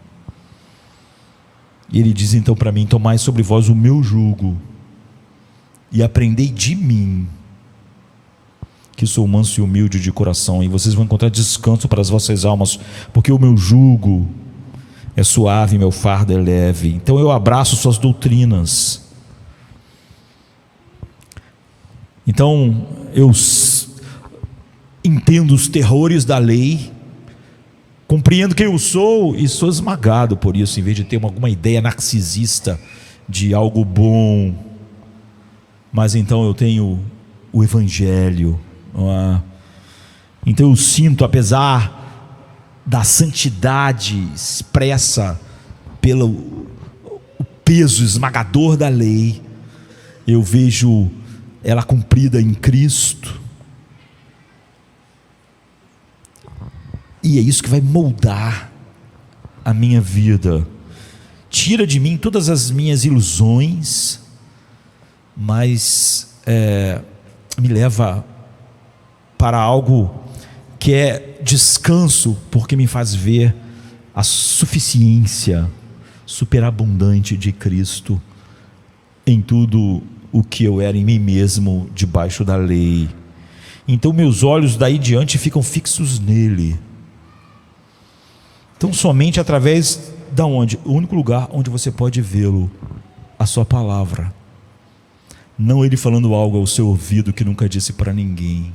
Speaker 1: E ele diz então para mim: tomai sobre vós o meu jugo e aprendei de mim, que sou manso e humilde de coração, e vocês vão encontrar descanso para as vossas almas, porque o meu jugo é suave e meu fardo é leve. Então eu abraço suas doutrinas. Então eu entendo os terrores da lei, compreendo quem eu sou e sou esmagado por isso, em vez de ter alguma ideia narcisista de algo bom. Mas então eu tenho o Evangelho. Então eu sinto, apesar da santidade expressa pelo o peso esmagador da lei, eu vejo ela cumprida em Cristo. E é isso que vai moldar a minha vida. Tira de mim todas as minhas ilusões, mas me leva para algo que é descanso, porque me faz ver a suficiência superabundante de Cristo em tudo o que eu era em mim mesmo, debaixo da lei. Então meus olhos daí diante ficam fixos nele. Então somente através da onde? O único lugar onde você pode vê-lo, a sua palavra. Não ele falando algo ao seu ouvido que nunca disse para ninguém.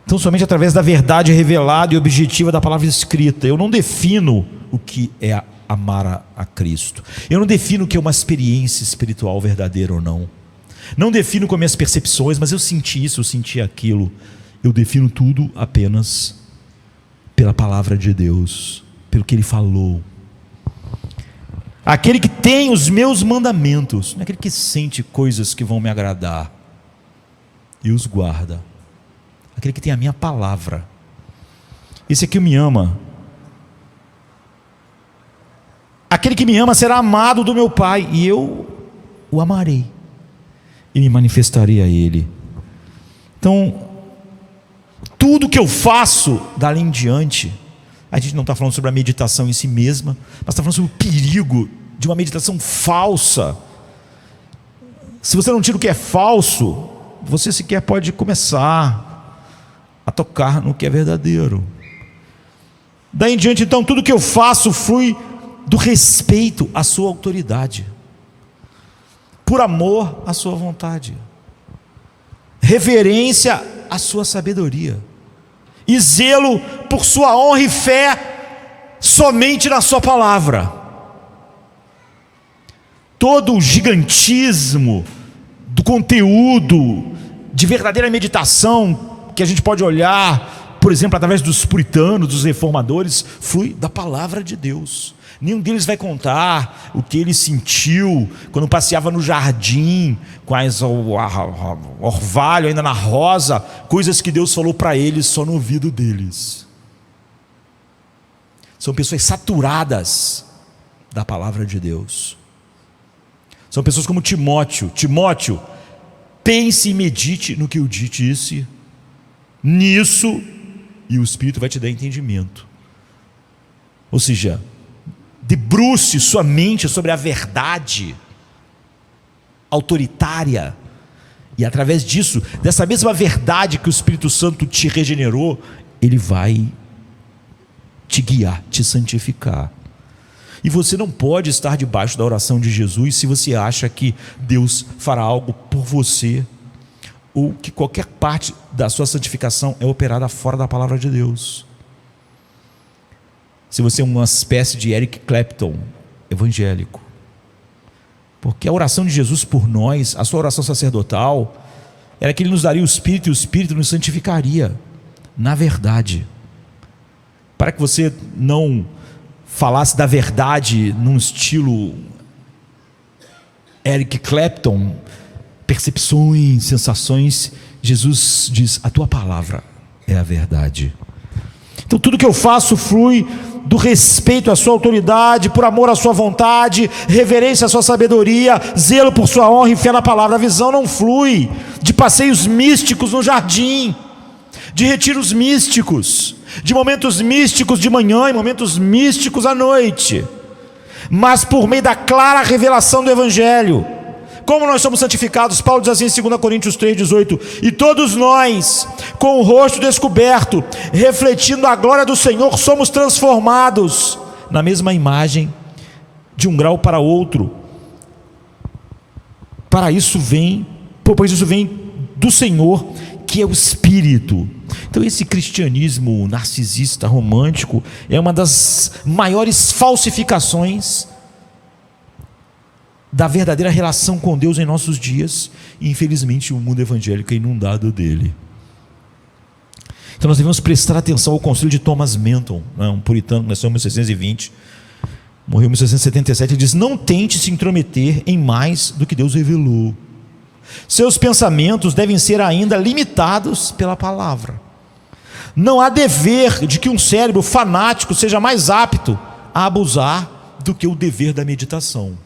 Speaker 1: Então somente através da verdade revelada e objetiva da palavra escrita. Eu não defino o que é amar a Cristo. Eu não defino o que é uma experiência espiritual verdadeira ou não. Não defino com minhas percepções, mas eu senti isso, eu senti aquilo. Eu defino tudo apenas pela palavra de Deus, pelo que Ele falou. Aquele que tem os meus mandamentos, não é aquele que sente coisas que vão me agradar e os guarda. Aquele que tem a minha palavra. Esse aqui me ama. Aquele que me ama será amado do meu Pai, e eu o amarei e me manifestarei a Ele. Então, tudo que eu faço dali em diante, a gente não está falando sobre a meditação em si mesma, mas está falando sobre o perigo de uma meditação falsa. Se você não tira o que é falso, você sequer pode começar a tocar no que é verdadeiro. Daí em diante, então, tudo que eu faço flui do respeito à sua autoridade, por amor à sua vontade, reverência à sua sabedoria, e zelo por sua honra e fé somente na sua palavra. Todo o gigantismo do conteúdo de verdadeira meditação que a gente pode olhar, por exemplo, através dos puritanos, dos reformadores, flui da palavra de Deus. Nenhum deles vai contar o que ele sentiu quando passeava no jardim, com o orvalho ainda na rosa, coisas que Deus falou para eles só no ouvido deles. São pessoas saturadas da palavra de Deus. São pessoas como Timóteo. Timóteo, pense e medite no que eu disse, nisso, e o Espírito vai te dar entendimento. Ou seja, debruce sua mente sobre a verdade autoritária, e através disso, dessa mesma verdade que o Espírito Santo te regenerou, ele vai te guiar, te santificar. E você não pode estar debaixo da oração de Jesus se você acha que Deus fará algo por você, ou que qualquer parte da sua santificação é operada fora da palavra de Deus. Se você é uma espécie de Eric Clapton evangélico, porque a oração de Jesus por nós, a sua oração sacerdotal, era que Ele nos daria o Espírito, e o Espírito nos santificaria na verdade, para que você não falasse da verdade num estilo Eric Clapton, percepções, sensações, Jesus diz: a tua palavra é a verdade. Então tudo que eu faço flui do respeito à sua autoridade, por amor à sua vontade, reverência à sua sabedoria, zelo por sua honra e fé na palavra. A visão não flui de passeios místicos no jardim, de retiros místicos, de momentos místicos de manhã e momentos místicos à noite, mas por meio da clara revelação do Evangelho. Como nós somos santificados? Paulo diz assim em 2 Coríntios 3,18: e todos nós, com o rosto descoberto, refletindo a glória do Senhor, somos transformados na mesma imagem, de um grau para outro. Pois isso vem do Senhor, que é o Espírito. Então esse cristianismo narcisista, romântico, é uma das maiores falsificações da verdadeira relação com Deus em nossos dias, e infelizmente o mundo evangélico é inundado dele. Então nós devemos prestar atenção ao conselho de Thomas Menton, um puritano que nasceu em 1620, morreu em 1677. Ele diz: não tente se intrometer em mais do que Deus revelou. Seus pensamentos devem ser ainda limitados pela palavra. Não há dever de que um cérebro fanático seja mais apto a abusar do que o dever da meditação.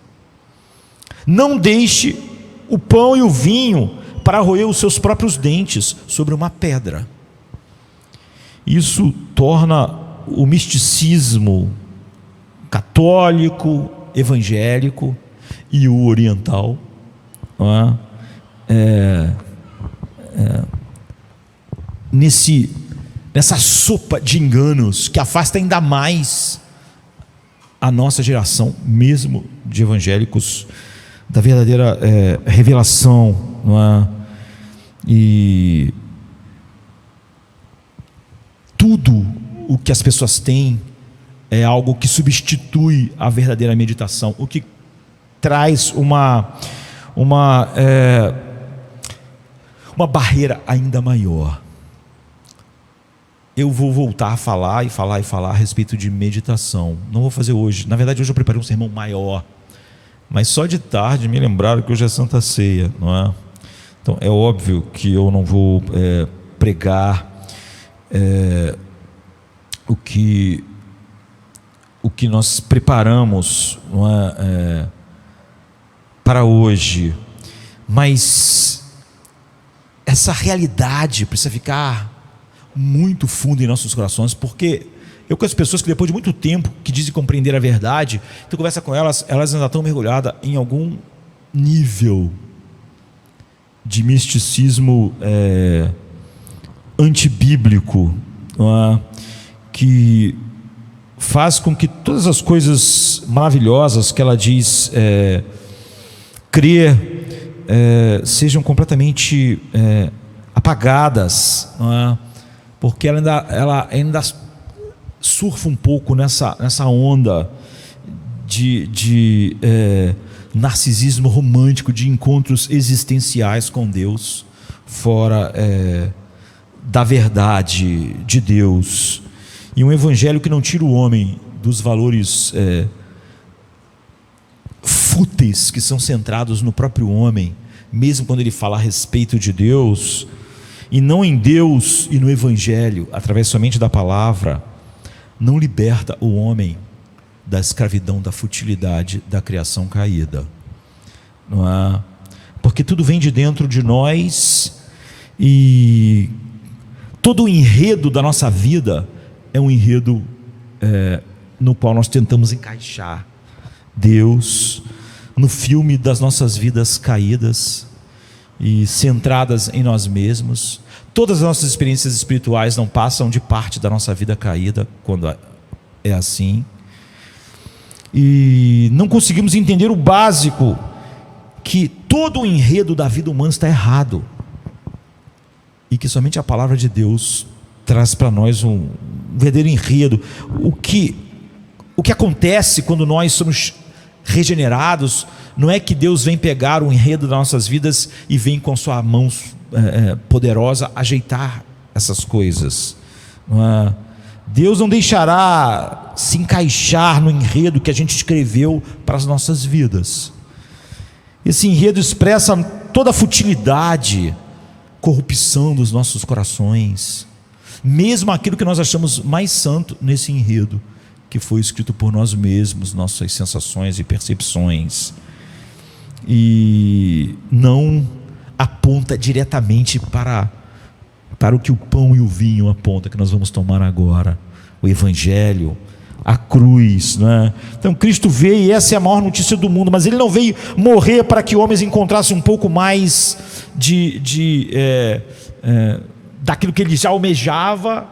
Speaker 1: Não deixe o pão e o vinho para roer os seus próprios dentes sobre uma pedra. Isso torna o misticismo católico, evangélico e o oriental, não é? Nessa sopa de enganos que afasta ainda mais a nossa geração, mesmo de evangélicos, da verdadeira revelação, não é? E tudo o que as pessoas têm é algo que substitui a verdadeira meditação, o que traz uma barreira ainda maior. Eu vou voltar a falar a respeito de meditação. Não vou fazer hoje. Na verdade, hoje eu preparei um sermão maior, mas só de tarde me lembraram que hoje é Santa Ceia, não é? Então é óbvio que eu não vou pregar o que nós preparamos, não é, para hoje, mas essa realidade precisa ficar muito fundo em nossos corações, porque eu conheço pessoas que depois de muito tempo que dizem compreender a verdade, tu conversa com elas ainda estão mergulhadas em algum nível de misticismo antibíblico, não é? Que faz com que todas as coisas maravilhosas que ela diz crer sejam completamente apagadas, não é? Porque ela ainda surfa um pouco nessa onda de narcisismo romântico, de encontros existenciais com Deus, fora da verdade de Deus, e um evangelho que não tira o homem dos valores fúteis que são centrados no próprio homem, mesmo quando ele fala a respeito de Deus, e não em Deus e no evangelho, através somente da palavra, não liberta o homem da escravidão, da futilidade da criação caída, não é? Porque tudo vem de dentro de nós, e todo o enredo da nossa vida é um enredo no qual nós tentamos encaixar Deus no filme das nossas vidas caídas e centradas em nós mesmos. Todas as nossas experiências espirituais não passam de parte da nossa vida caída, quando é assim, e não conseguimos entender o básico, que todo o enredo da vida humana está errado, e que somente a palavra de Deus traz para nós um verdadeiro enredo. O que acontece quando nós somos regenerados não é que Deus vem pegar o enredo das nossas vidas e vem com sua mão poderosa ajeitar essas coisas, não é? Deus não deixará se encaixar no enredo que a gente escreveu para as nossas vidas. Esse enredo expressa toda a futilidade, corrupção dos nossos corações, mesmo aquilo que nós achamos mais santo nesse enredo, que foi escrito por nós mesmos, nossas sensações e percepções, e não aponta diretamente para o que o pão e o vinho apontam, que nós vamos tomar agora, o Evangelho, a cruz, né? Então Cristo veio, e essa é a maior notícia do mundo, mas Ele não veio morrer para que homens encontrassem um pouco mais daquilo que Ele já almejava,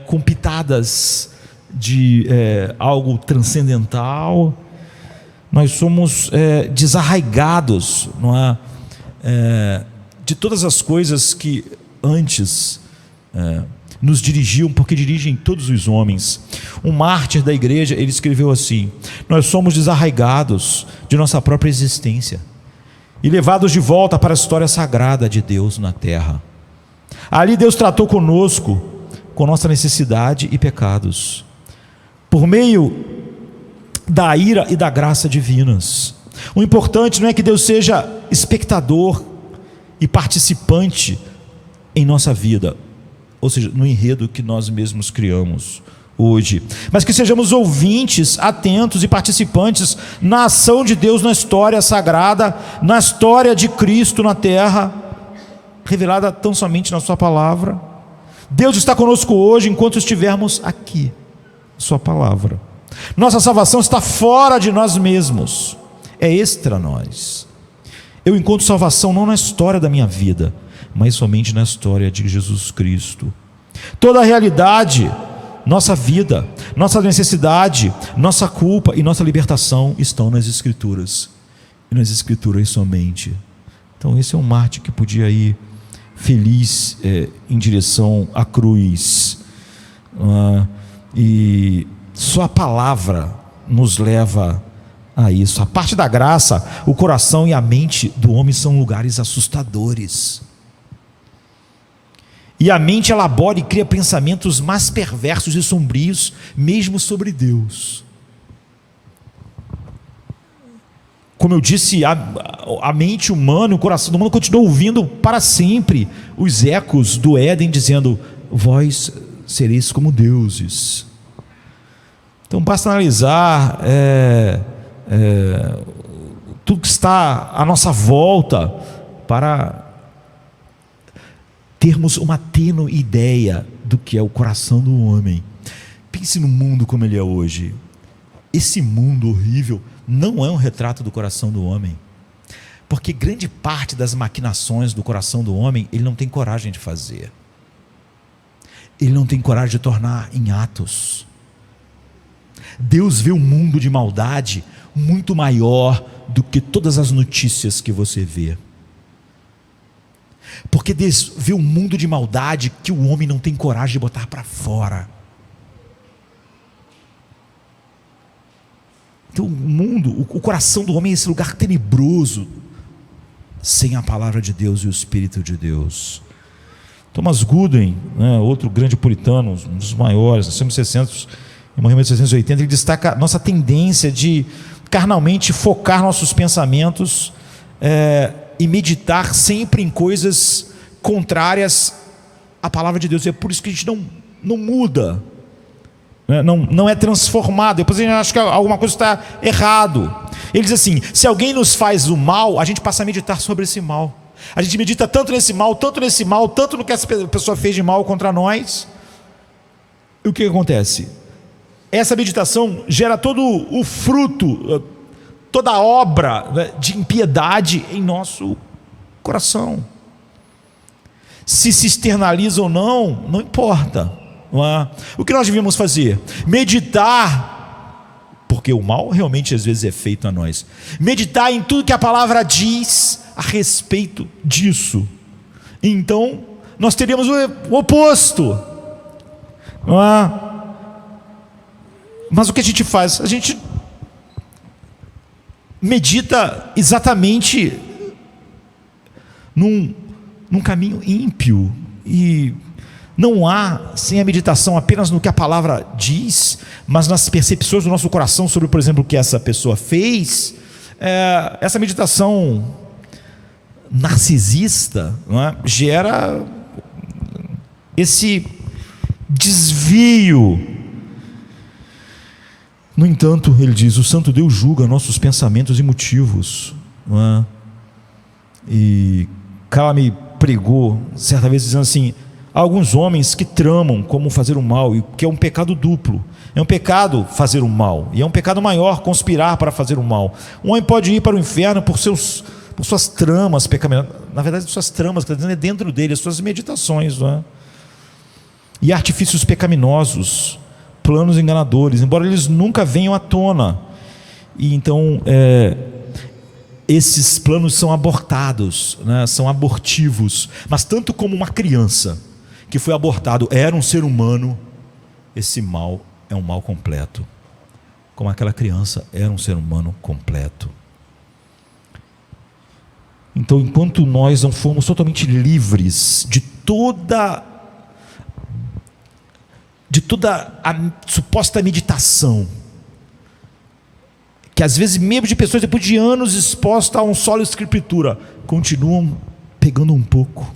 Speaker 1: com pitadas de algo transcendental. Nós somos desarraigados, não é? De todas as coisas que antes nos dirigiam, porque dirigem todos os homens. Um mártir da igreja, ele escreveu assim: nós somos desarraigados de nossa própria existência e levados de volta para a história sagrada de Deus na terra. Ali Deus tratou conosco, com nossa necessidade e pecados, por meio da ira e da graça divinas. O importante não é que Deus seja espectador e participante em nossa vida, ou seja, no enredo que nós mesmos criamos hoje, mas que sejamos ouvintes, atentos e participantes na ação de Deus na história sagrada, na história de Cristo na terra, revelada tão somente na sua palavra. Deus está conosco hoje enquanto estivermos aqui, sua palavra. Nossa salvação está fora de nós mesmos, é extra nós. Eu encontro salvação não na história da minha vida, mas somente na história de Jesus Cristo. Toda a realidade, nossa vida, nossa necessidade, nossa culpa e nossa libertação estão nas Escrituras, e nas Escrituras somente. Então esse é um mártir que podia ir feliz em direção à cruz, e só a palavra nos leva a isso. A parte da graça, o coração e a mente do homem são lugares assustadores, e a mente elabora e cria pensamentos mais perversos e sombrios, mesmo sobre Deus. Como eu disse, a mente humana, o coração do humano continua ouvindo para sempre os ecos do Éden, dizendo: vós sereis como deuses. Então basta analisar tudo que está à nossa volta para termos uma tênue ideia do que é o coração do homem. Pense no mundo como ele é hoje. Esse mundo horrível não é um retrato do coração do homem, porque grande parte das maquinações do coração do homem ele não tem coragem de fazer, ele não tem coragem de tornar em atos. Deus vê um mundo de maldade muito maior do que todas as notícias que você vê, porque Deus vê um mundo de maldade que o homem não tem coragem de botar para fora. Então o mundo, o coração do homem é esse lugar tenebroso, sem a palavra de Deus e o Espírito de Deus. Thomas Goodwin, outro grande puritano, um dos maiores, nasceu em 1600 e morreu em 1680, ele destaca nossa tendência de carnalmente focar nossos pensamentos e meditar sempre em coisas contrárias à palavra de Deus. É por isso que a gente não muda, não é transformado. Depois a gente acha que alguma coisa está errado. Ele diz assim: se alguém nos faz o mal, a gente passa a meditar sobre esse mal. A gente medita tanto nesse mal, tanto no que essa pessoa fez de mal contra nós. E o que acontece? Essa meditação gera todo o fruto, toda a obra de impiedade em nosso coração. Se externaliza ou não, não importa. Não é? O que nós devemos fazer? Meditar, porque o mal realmente às vezes é feito a nós. Meditar em tudo que a palavra diz a respeito disso. Então nós teríamos o oposto. Não é? Mas o que a gente faz? A gente medita exatamente num caminho ímpio, e não há, sem a meditação apenas no que a palavra diz, mas nas percepções do nosso coração sobre, por exemplo, o que essa pessoa fez, essa meditação narcisista, não é, gera esse desvio. No entanto, ele diz: o santo Deus julga nossos pensamentos e motivos, não é? E Carla me pregou certa vez dizendo assim: há alguns homens que tramam como fazer o mal, e que é um pecado duplo. É um pecado fazer o mal, e é um pecado maior conspirar para fazer o mal. Um homem pode ir para o inferno por suas tramas pecaminosas. Na verdade, suas tramas, que está dizendo, é dentro dele, as suas meditações, não é? E artifícios pecaminosos, planos enganadores, embora eles nunca venham à tona. E então esses planos são abortados, né? São abortivos. Mas tanto como uma criança que foi abortado era um ser humano, esse mal é um mal completo. Como aquela criança era um ser humano completo. Então, enquanto nós não formos totalmente livres de toda a suposta meditação, que às vezes membros de pessoas, depois de anos expostas a um solo escritura, continuam pegando um pouco,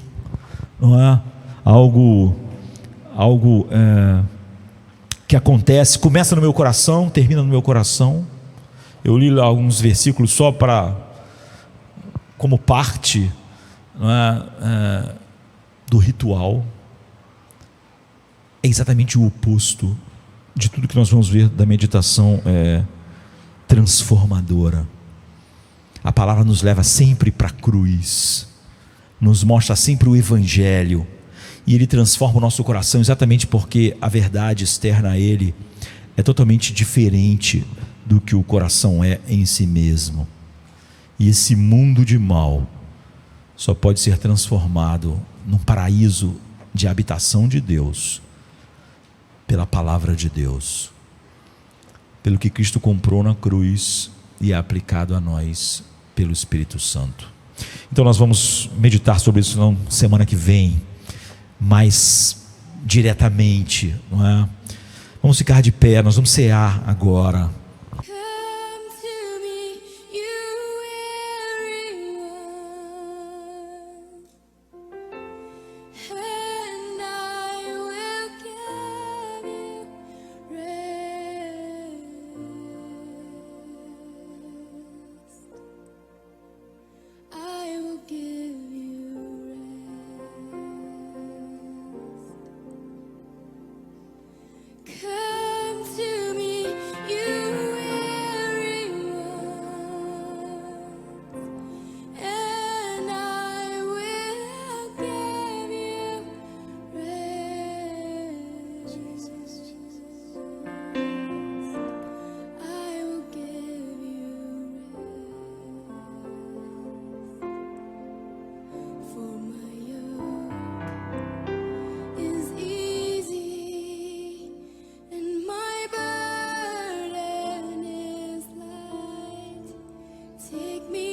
Speaker 1: não é? Algo que acontece, começa no meu coração, termina no meu coração. Eu li lá alguns versículos só como parte, não é, do ritual. É exatamente o oposto de tudo que nós vamos ver da meditação transformadora. A palavra nos leva sempre para a cruz, nos mostra sempre o Evangelho, e ele transforma o nosso coração exatamente porque a verdade externa a ele é totalmente diferente do que o coração é em si mesmo. E esse mundo de mal só pode ser transformado num paraíso de habitação de Deus pela palavra de Deus, pelo que Cristo comprou na cruz e é aplicado a nós pelo Espírito Santo. Então nós vamos meditar sobre isso na semana que vem, mais diretamente, não é? Vamos ficar de pé, nós vamos cear agora.
Speaker 2: Take me